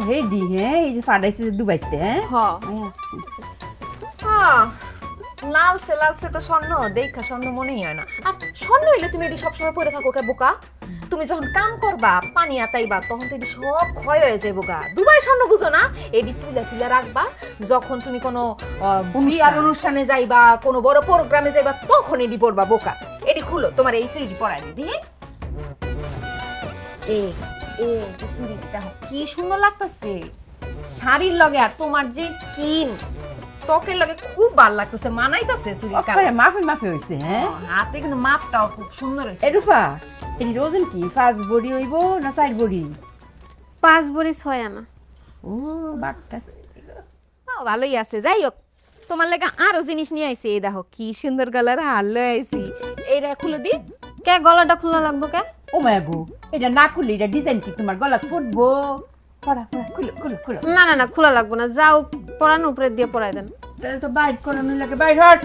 [SPEAKER 13] হেডি, হ্যাঁ এই যে পাঠাইছে দুবাইতে। হ্যাঁ
[SPEAKER 8] লালসে লালসে তো স্বর্ণ, দেখা স্বর্ণ মনেই হয় না। আর স্বর্ণ হইলে তুমি এটি সবসময় পরে থাকো কে বোকা? তুমি যখন কাম করবা পানি আতাইবা তখন তো এটি সব ক্ষয় হয়ে যায় বোকা। দুবাই স্বর্ণ বুঝো না? এটি তুলে তুলে রাখবা, যখন তুমি কোনো বিয়ার অনুষ্ঠানে যাইবা, কোনো বড় প্রোগ্রামে যাইবা, তখন এটি পরবা বোকা। এটি খুলো, তোমার এই চুড়িটি পরাই দিদি। এই এই যে চুড়িটি দেখো কি সুন্দর লাগতেছে শাড়ির লগে, আর তোমার যে স্কিন ত্বকের লগে খুব ভালো লাগতেছে, মানাইতাছে চুড়ির কালার।
[SPEAKER 13] মাফি মাফি হইছে। হ্যাঁ
[SPEAKER 8] হাতে কিন্তু মাপটাও খুব সুন্দর হইছে।
[SPEAKER 13] এ রূপা, এটি ওজন কি 5 বডি হইব না 4 বডি?
[SPEAKER 12] 5 বড়ি 6 আনা।
[SPEAKER 13] ও বাক্কাস,
[SPEAKER 8] ভালোই আছে। যাই হোক, তোমার লাগে আরো জিনিস নিয়ে আইছি। এই দেখো কি সুন্দর কালার হার লয়ে আইছি, এইটা খুলে দি।
[SPEAKER 12] কে গলাটা খোলা লাগবো কে?
[SPEAKER 13] ও মায়া গো, এটা না খুললে এটা ডিজাইন কি তোমার গলা ফুটবো? পড়া পড়া, খুলো খুলো খুলো।
[SPEAKER 12] না না না, খোলা লাগবো না, যাও পরানো উপরে দিয়ে পরাই দেন।
[SPEAKER 13] তাহলে তো বাইর করানো লাগে, বাইর হট।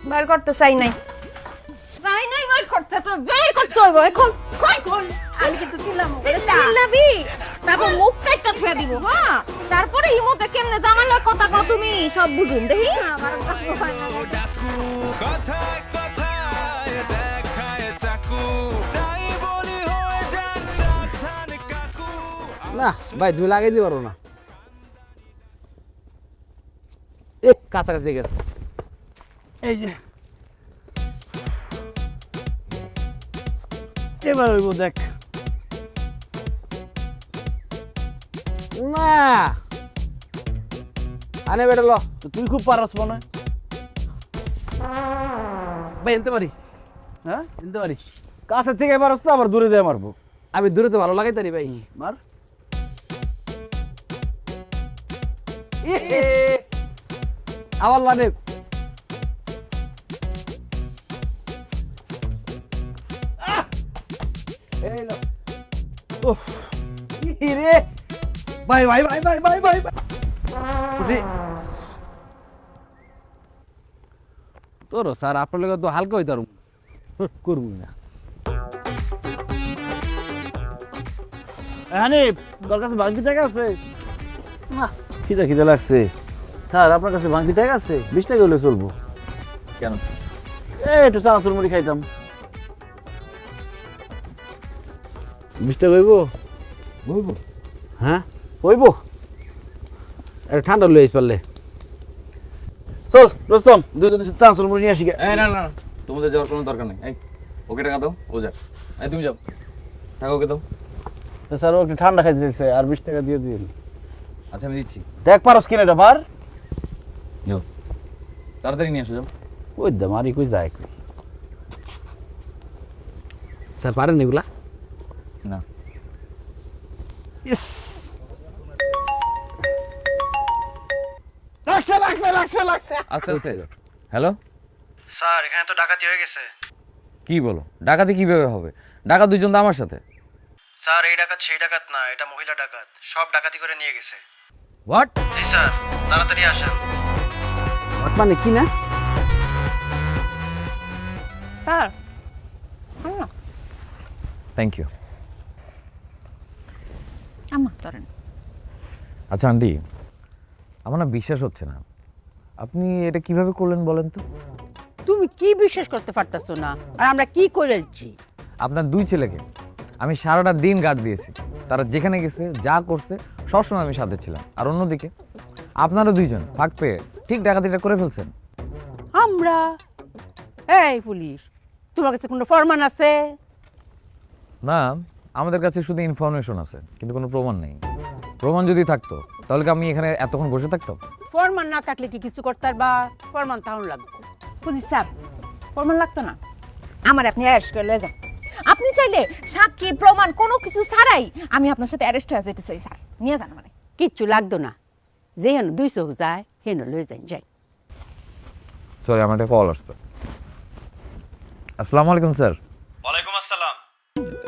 [SPEAKER 8] বাইর করতে চাই নাই, চাই নাই বাইর করতে, তো বের করতে হইব এখন। কই কোন আমি কিন্তু ছিলাম চিল্লাবি, তারপর মুখ কাটটা ফেলে দিব। হ্যাঁ, তারপরে ইমোতে কেমনে জামার লয় কথা কও তুমি, সব বুঝুন দেখি। আমার
[SPEAKER 6] ডাকু, কথায় কথায় দেখায় চাকু, তাই বলি হয়ে যান সাবধান কাকু।
[SPEAKER 4] না ভাই তুমি লাগাই দিতে পারো না, কাছাকাছি গেছে।
[SPEAKER 3] এই যে এবার হইব, দেখ।
[SPEAKER 4] না আনে বেটা ল,
[SPEAKER 3] তো তুই খুব পারস মনে হয়।
[SPEAKER 4] ভাই এনতে পারি,
[SPEAKER 3] হ্যাঁ
[SPEAKER 4] এনতে পারি।
[SPEAKER 3] কাছে থেকে পারস তো, আবার দূরে দিয়ে মারবো।
[SPEAKER 4] আমি দূরে তো ভালো লাগাই তারি ভাই।
[SPEAKER 3] মার।
[SPEAKER 4] আবার লানে
[SPEAKER 10] রে ভাই ভাই ভাই ভাই ভাই ভাই
[SPEAKER 4] তোর স্যার আপনার লোক তো হালকা হইতে পারুম
[SPEAKER 10] করবো না
[SPEAKER 3] হানিফ তোর কাছে বাংকি টাকা আছে? না খিদা খিদা লাগছে। স্যার আপনার কাছে বাংকি টাকা আছে? 20 টাকা হলে চলবো।
[SPEAKER 9] কেন?
[SPEAKER 3] একটু চানাচুর মুড়ি খাইতাম।
[SPEAKER 10] 20 টাকা হইব হইব
[SPEAKER 3] হ্যাঁ হইব।
[SPEAKER 10] এটা ঠান্ডা লইস পারলে
[SPEAKER 3] চল রোস্তম দুজনের সাথে চানাচুর মুড়ি নিয়ে আসি গে।
[SPEAKER 9] এই না না তোমাদের যাওয়ার কোনো দরকার নেই। এই ওকে টাকা দাও, ও যা। এই তুমি যাও, টাকা ওকে দাও।
[SPEAKER 3] স্যার ও একটু ঠান্ডা খাইতে চাইছে, আর 20 টাকা দিয়ে দিন।
[SPEAKER 9] আচ্ছা আমি দিচ্ছি,
[SPEAKER 3] দেখ পারস কিনা এটা পার।
[SPEAKER 9] যাও তাড়াতাড়ি নিয়ে আসো, যাও।
[SPEAKER 3] ওই দে মারি কই যায় কই।
[SPEAKER 10] স্যার পারেন এগুলা?
[SPEAKER 9] না
[SPEAKER 3] ইস লাগছে লাগছে লাগছে লাগছে।
[SPEAKER 9] আস্তে আস্তে। হ্যালো
[SPEAKER 10] স্যার এখানে তো ডাকাতি হয়ে গেছে।
[SPEAKER 9] কি বলো? ডাকাতি কিভাবে হবে? ডাকাত দুইজন তো আমার সাথে।
[SPEAKER 10] স্যার এই ডাকাত সেই ডাকাত না, এটা মহিলা ডাকাত, সব ডাকাতি করে নিয়ে গেছে।
[SPEAKER 4] হোয়াট?
[SPEAKER 10] জি স্যার তাড়াতাড়ি আসেন।
[SPEAKER 4] হোয়াট মানে কি না?
[SPEAKER 8] Sir
[SPEAKER 9] thank you.
[SPEAKER 8] আম্মা ধরেন।
[SPEAKER 9] আচ্ছা আন্টি, আমার না বিশ্বাস হচ্ছে না, আপনি এটা কিভাবে করলেন বলেন তো?
[SPEAKER 13] তুমি কি বিশ্বাস করতে পারতাছো না? আর আমরা কি করেছি?
[SPEAKER 9] আপনার দুই ছেলেকে আমি সারাটা দিন গার্ড দিয়েছি, তারা যেখানে গেছে যা করছে সবসময় আমি সাথে ছিলাম। আর অন্যদিকে আপনারা দুইজন ফাঁক পেয়ে ঠিক ডাকাতিটা করে ফেলছেন।
[SPEAKER 13] আমরা? এই পুলিশ, তোমার কাছে কোনো ফরমান আছে?
[SPEAKER 9] না, আমাদের কাছে শুধু ইনফরমেশন আছে, কিন্তু কোনো প্রমাণ নেই। প্রমাণ যদি থাকতো তাহলে কি আমি এখানে এতক্ষণ বসে থাকতাম?
[SPEAKER 13] ফরমান না থাকলে কি কিছু করতে পারবা? ফরমান তাহলে লাগবে।
[SPEAKER 8] পুলিশ স্যার প্রমাণ লাগতো না, আমার আপনি অ্যারেস্ট করে লয়ে যান। আপনি চাইলে সাক্ষী প্রমাণ কোনো কিছু ছাড়াই আমি আপনার সাথে অ্যারেস্ট হয়ে যেতে চাই স্যার, নিয়ে যান মানে।
[SPEAKER 13] কিচ্ছু লাগতো না, যে হেন 2 চোখ যায় হেন লয়ে যাই যাই।
[SPEAKER 9] সরি, আমার একটা কল আসছে। আসসালামু আলাইকুম স্যার।
[SPEAKER 6] ওয়ালাইকুম আসসালাম।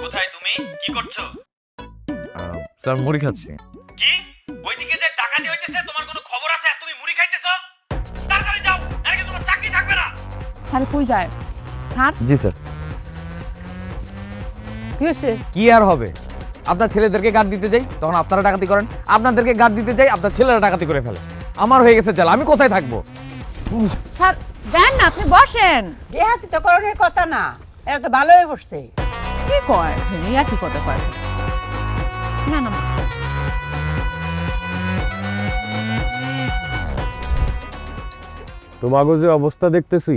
[SPEAKER 6] কোথায় তুমি? কি করছো?
[SPEAKER 9] স্যার মুড়ি খাচ্ছি।
[SPEAKER 6] কি? ওইদিকে যে ডাকাতি হইতেছে তোমার কোনো খবর আছে? আর তুমি মুড়ি খাইতেছো? তাড়াতাড়ি যাও, নাকি তোমার চাকরি থাকবে না।
[SPEAKER 8] স্যার কই যায় স্যার?
[SPEAKER 9] জি স্যার।
[SPEAKER 13] কি হয়েছে?
[SPEAKER 9] কি আর হবে, আপনার ছেলেদেরকে গার্ড দিতে যাই তখন আপনারা ডাকাতি করেন, আপনাদেরকে গার্ড দিতে যাই আপনার ছেলেরা ডাকাতি করে ফেলে। আমার হয়ে গেছে জ্বালা, আমি কোথায় থাকবো?
[SPEAKER 8] স্যার যান না, আপনি বসেন।
[SPEAKER 13] দেহাতি তো করণের কথা না, এরা তো ভালো হয়ে বসছে।
[SPEAKER 8] কি কয় ইয়া কি কথা কয়? না না
[SPEAKER 7] তোমাকে যে অবস্থা দেখতেছি,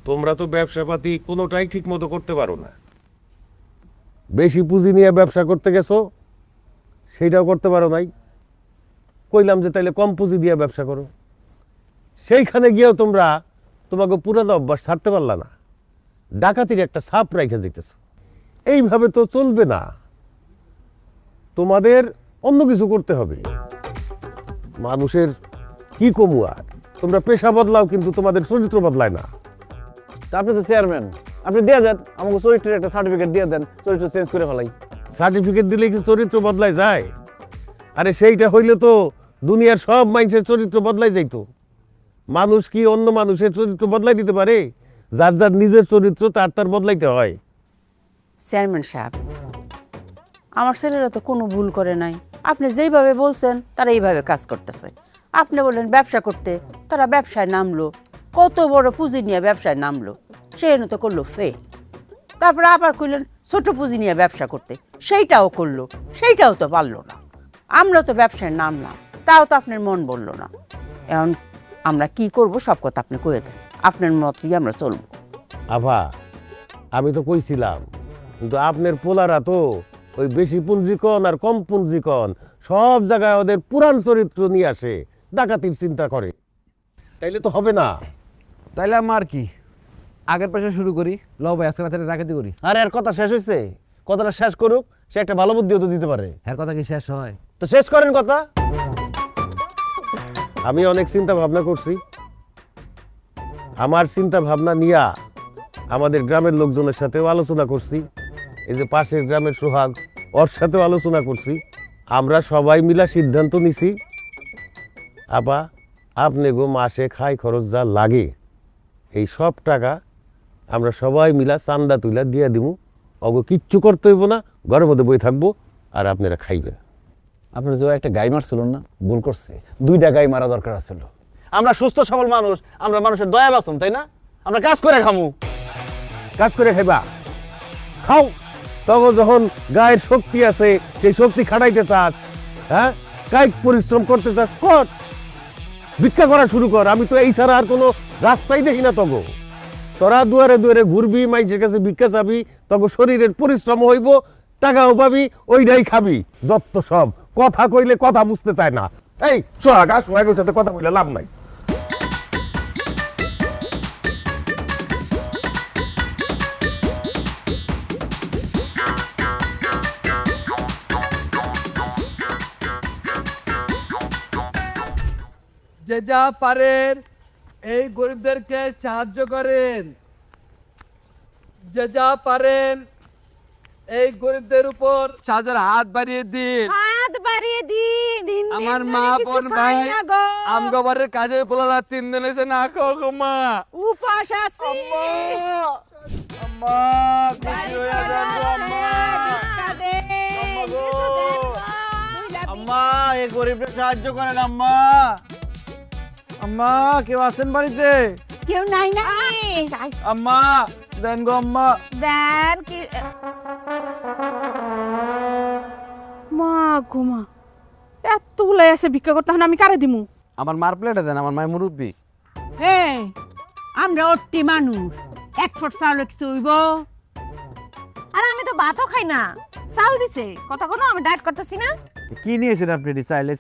[SPEAKER 7] তোমরা তো ব্যবসাপাতি কোনোটাই ঠিক মতো করতে পারো না। বেশি পুঁজি নিয়ে ব্যবসা করতে গেছো, সেইটাও করতে পারো নাই। কইলাম যে তাইলে কম পুঁজি দিয়ে ব্যবসা করো, সেইখানে গিয়েও তোমরা তোমাকে পুরানো অভ্যাস ছাড়তে পারলা না। ডাকাতির একটা ছাপ রেখে যেতেছো, এইভাবে তো চলবে না। তোমাদের অন্য কিছু করতে হবে। মানুষের কি কমু আর, তোমরা পেশা বদলাও কিন্তু তোমাদের চরিত্র বদলায় না।
[SPEAKER 3] তা আপনি তো চেয়ারম্যান, আপনি দিয়ে দেন আমাকে চরিত্রের একটা সার্টিফিকেট দিয়ে দেন, চরিত্র চেঞ্জ করে ফেলাই।
[SPEAKER 7] সার্টিফিকেট দিলে কি চরিত্র বদলায় যায়? আরে সেইটা হইলে তো দুনিয়ার সব মানুষের চরিত্র বদলাই যাইতো। মানুষ কি অন্য মানুষের চরিত্র বদলাই দিতে পারে? যার যার নিজের চরিত্র তার তার বদলাইতে হয়।
[SPEAKER 13] চেয়ারম্যান সাহেব, আমার ছেলেরা তো কোনো ভুল করে নাই। আপনি যেইভাবে বলছেন তারা এইভাবে কাজ করতেছে। আপনি বললেন ব্যবসা করতে, তারা ব্যবসায় নামলো, কত বড় পুঁজি নিয়ে ব্যবসায় নামলো, সেখানে তো করলো ফে। তারপরে আবার কইলেন ছোট পুঁজি নিয়ে ব্যবসা করতে, সেইটাও করলো, সেইটাও তো পারলো না। আমরা তো ব্যবসায় নামলাম, তাও তো আপনার মন বললো না। এখন আমরা কি করব সব কথা আপনি কয়ে দেন, আপনার মতই আমরা চলবো।
[SPEAKER 7] আভা, আমি তো কইছিলাম, কিন্তু আপনার পোলারা তো ওই বেশি পুঞ্জিকন আর কম পুঞ্জিকন সব জায়গায় ওদের পুরান চরিত্র নিয়ে আসে, ডাকাতির চিন্তা করে। তাইলে তো হবে না।
[SPEAKER 4] তাইলে আমার কি, আগের পেশা শুরু করি, লও ভাই আজকে রাতে ডাকাতি করি।
[SPEAKER 3] আরে এর কথা শেষ হয়েছে, কথাটা শেষ করুক, সে একটা ভালো বুদ্ধিও তো দিতে পারে।
[SPEAKER 4] এর কথা কি শেষ হয়?
[SPEAKER 3] তো শেষ করেন কথা।
[SPEAKER 7] আমি অনেক চিন্তা ভাবনা করছি, আমার চিন্তা ভাবনা নিয়া আমাদের গ্রামের লোকজনের সাথেও আলোচনা করছি, এই যে পাশের গ্রামের সোহাগ, ওর সাথেও আলোচনা করছি। আমরা সবাই মিলা সিদ্ধান্ত নিছি, আপা আপনি গো মাসে খাই খরচ যা লাগে এই সব টাকা আমরা সবাই মিলা চান্দা তুইলা দিয়ে দিব। অগো কিচ্ছু করতে হইব না, ঘরের মধ্যে বই থাকবো আর আপনারা খাইবেন।
[SPEAKER 3] আপনার যে একটা গাই মারছিল না, ভুল করছে, 2টা গাই মারা দরকার ছিল। আমরা সুস্থ সবল মানুষ, আমরা মানুষের দয়া বাসম, তাই না? আমরা কাজ করে খামু।
[SPEAKER 7] কাজ করে খাইবা, খাও। তখন যখন গায়ের শক্তি আছে, সেই শক্তি খাটাইতে চাস, হ্যাঁ কায়িক পরিশ্রম করতে চাস, কর, ভিক্ষা করা শুরু কর। আমি তো এই ছাড়া আর কোনো রাস্তাই দেখি না। তগো তোরা দুয়ারে দুয়ারে ঘুরবি, মাইজের কাছে ভিক্ষা চাবি, তখন শরীরের পরিশ্রম হইব, টাকাও পাবি, ওইটাই খাবি। যত সব কথা কইলে কথা বুঝতে চায় না। এই সোহাগ, সোহাগের সাথে কথা কইলে লাভ নাই।
[SPEAKER 10] যে যা পারেন এই গরিবদেরকে সাহায্য করেন, যে যা পারেন এই গরিবদের উপর সাহায্যের হাত বাড়িয়ে দিন।
[SPEAKER 8] হাত বাড়িয়ে দিন।
[SPEAKER 10] আমার মা বোন ভাই আমগবারের কাজে বলালা 3 দিন এসে না খাও গো মা,
[SPEAKER 8] উপাস আছে।
[SPEAKER 10] আম্মা খুশি হয়ে যান গো আম্মা।
[SPEAKER 3] আম্মা এই গরিবদের সাহায্য করেন আম্মা। আম্মা কেউ আছেন বাড়িতে?
[SPEAKER 8] কেউ নাই না।
[SPEAKER 3] আম্মা দেন গো আম্মা।
[SPEAKER 8] দেন কি
[SPEAKER 13] মা ঘুমা এত উলাই আছে ভিক্ষা করতে, আমি কারে দিমু?
[SPEAKER 4] আমার মার প্লেটে দেন, আমার মায়ের মুরব্বী।
[SPEAKER 13] এই আমরা অট্টি মানুষ, 1 ফুট চাউল কিছু হইব?
[SPEAKER 8] আর আমি তো ভাতও খাই না, চাল দিছে কথা কোনো, আমি ডায়েট করতেছি না।
[SPEAKER 3] কি নিয়েছেন আপনি?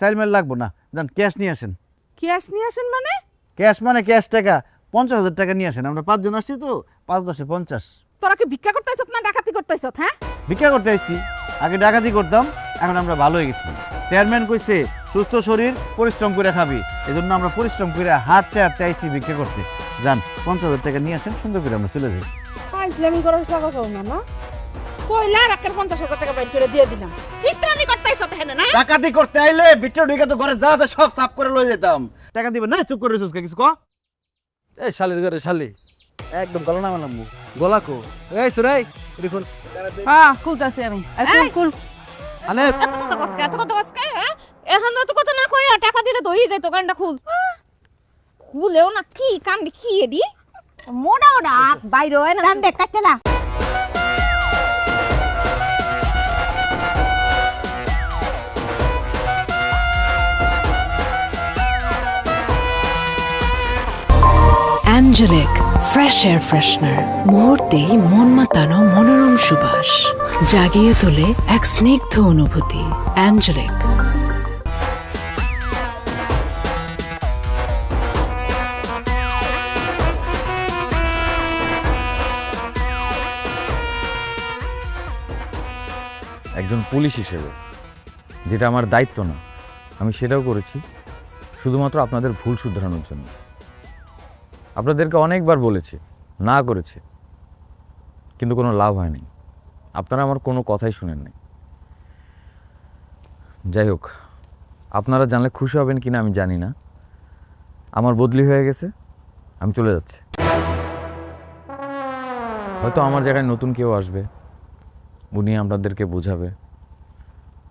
[SPEAKER 3] চাইল মেল লাগবো না, যান ক্যাশ নিয়ে আসেন।
[SPEAKER 13] ক্যাশ নিয়ে আসেন মানে?
[SPEAKER 3] ক্যাশ মানে ক্যাশ টাকা, 50,000 টাকা নিয়ে আসেন। আমরা 5 জন আসছি তো, 5 10 50।
[SPEAKER 13] তোরা কি ভিক্ষা করতেছ না ডাকাতি করতেছ? হ্যাঁ
[SPEAKER 3] ভিক্ষা করতে আসছি, আগে ডাকাতি করতাম, এখন আমরা ভালো হয়ে গেছি। চেয়ারম্যান কইছে সুস্থ শরীর পরিশ্রম করে খাবি, এই জন্য আমরা পরিশ্রম করে হাঁটতে হাঁটতে আইসি ভিক্ষা করতে। যান 50,000 টাকা নিয়ে আসেন, সুন্দর করে আমরা চলে যাই।
[SPEAKER 13] ইসলামি করার জায়গা পাও না না, কইলা রাখার 50,000 টাকা বাইর করে দিয়ে দিলাম। ইত্রামি করতেছ তাই না?
[SPEAKER 3] ডাকাতি করতে আইলে ভিতরে ঢুকে তো ঘরে যা আছে সব সাফ করে লয়ে যেতাম। টাকা দিবেন না? চুপ করে রইছস কিছু ক।
[SPEAKER 10] এই শালির ঘরে শালি একদম গলা নামা নামবো। গলা কো এই সুরাই দেখুন।
[SPEAKER 13] হ্যাঁ খুলতাছি আমি। খুল
[SPEAKER 10] আনে
[SPEAKER 8] এত কথা কসকা, হ্যাঁ এখন তো কথা না কই টাকা দিলে দই যায়, দোকানটা খুল। খুলেও না, কি কান্দি কি এডি মোড়া ওড়া বাইরে হয় না। দান দেখ কাটলা।
[SPEAKER 1] অ্যাঞ্জেলিক ফ্রেশ এয়ার ফ্রেশনার, মুহূর্তেই মন মাতানো মনোরম সুবাস, জাগিয়ে তোলে এক স্নিগ্ধ অনুভূতি। অ্যাঞ্জেলিক।
[SPEAKER 9] একজন পুলিশ হিসেবে যেটা আমার দায়িত্ব না, আমি সেটাও করেছি শুধুমাত্র আপনাদের ভুল শুধরানোর জন্য। আপনাদেরকে অনেকবার বলেছি, না করেছি, কিন্তু কোনো লাভ হয়নি। আপনারা আমার কোনো কথাই শুনেন নাই। যাই হোক, আপনারা জানলে খুশি হবেন কিনা আমি জানি না, আমার বদলি হয়ে গেছে, আমি চলে যাচ্ছি। হয়তো আমার জায়গায় নতুন কেউ আসবে, উনি আপনাদেরকে বোঝাবে,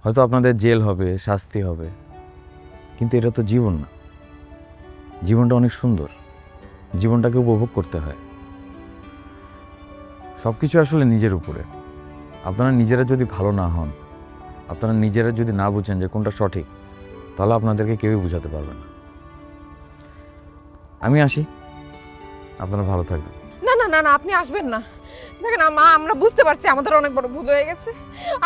[SPEAKER 9] হয়তো আপনাদের জেল হবে, শাস্তি হবে, কিন্তু এটা তো জীবন না। জীবনটা অনেক সুন্দর, জীবনটাকে উপভোগ করতে হয়। সব কিছু আসলে নিজের উপরে। আপনারা নিজেরা যদি ভালো না হন, আপনারা নিজেরা যদি না বুঝেন যে কোনটা সঠিক, তাহলে আপনাদেরকে কেউই বোঝাতে পারবে না। আমি আসি, আপনারা ভালো থাকবেন।
[SPEAKER 14] না না না না, আপনি আসবেন না। দেখেন মা, আমরা বুঝতে পারছি আমাদের অনেক বড় ভুল হয়ে গেছে।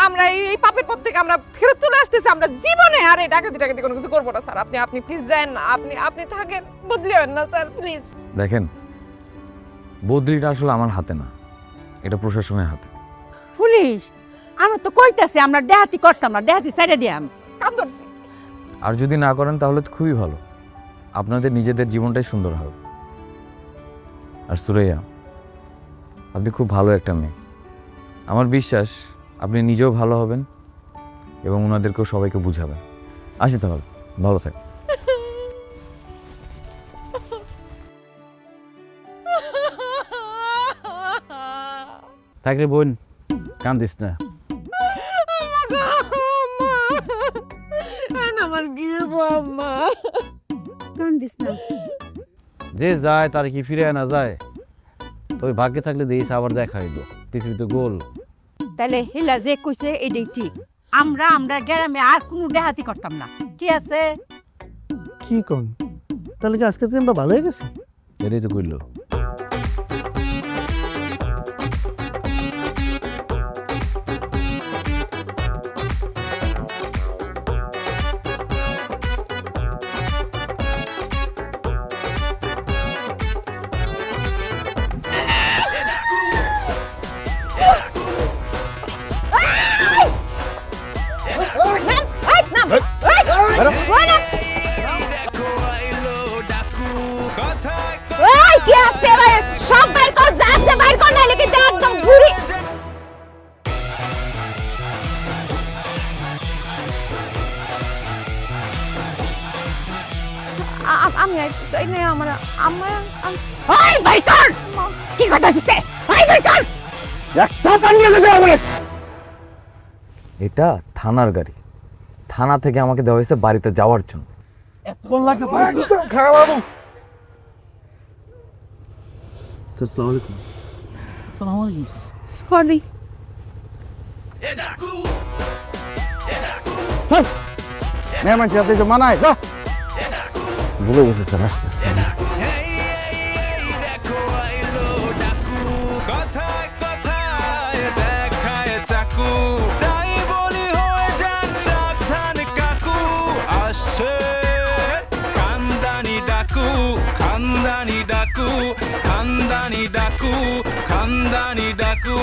[SPEAKER 14] আমরা এই পাপের পথ থেকে আমরা ফেরত চলে আসতেছি। আমরা জীবনে আর এই ডাকাতি টাকাতি কোনো কিছু করবো না স্যার। আপনি প্লিজ যান না, আপনি থাকেন, বদলে হবেন না স্যার প্লিজ।
[SPEAKER 9] দেখেন, বদলিটা আসলে আমার হাতে না, এটা প্রশাসনের হাতে।
[SPEAKER 13] পুলিশ আমরা তো কইতাছি আমরা ডাকাতি করতাম না, ডাকাতি ছাইড়া দিয়াম।
[SPEAKER 14] কাম ধরছি।
[SPEAKER 9] আর যদি না করেন তাহলে তো খুবই ভালো, আপনাদের নিজেদের জীবনটাই সুন্দর হবে। আর সুরাইয়া, আপনি খুব ভালো একটা মেয়ে। আমার বিশ্বাস আপনি নিজেও ভালো হবেন এবং ওনাদেরকেও সবাইকে বুঝাবেন। আসি তাহলে, ভালো থাক।
[SPEAKER 3] থাক রে বোন, কান্দিস না।
[SPEAKER 5] আমার কি আম্মা
[SPEAKER 13] কান্দিস না।
[SPEAKER 3] যে যায় তার কি ফিরে না যায়? তবে ভাগ্যে থাকলে দেখিস আবার দেখা হইল, পৃথিবীতে গোল।
[SPEAKER 13] তাহলে হিলা যে কইছে এটাই ঠিক। আমরা গ্রামে আর কোনো দেহাতি করতাম না, কি আছে?
[SPEAKER 2] কি কোন তাহলে কি আজকে দিন ভালো হয়ে গেছে?
[SPEAKER 3] এটাই তো কইলো।
[SPEAKER 8] ওই কি আছে এবার সব বাইর কর, যা আছে বাইর কর, নাইলে কিন্তু একদম ঘুরি।
[SPEAKER 14] আমি চাই না আমার আম্মা।
[SPEAKER 5] ওই বাইর কর, কি কথা দিছে? ওই বাইর কর, একটা কান্না দিতে হবে।
[SPEAKER 9] এটা থানার গাড়ি, থানা থেকে আমাকে দেওয়া হয়েছে বাড়িতে যাওয়ার জন্য।
[SPEAKER 14] সরি।
[SPEAKER 3] মেহমান সাথে যে মানায় যা, ভুলে গেছে স্যার।
[SPEAKER 6] কথায় কথায় দেখায় চাকু, তাই বলি হয়ে যান সাবধান কাকু। আসছে খানদানি ডাকু, খানদানি ডাকু, খানদানি ডাকু, খানদানি ডাকু।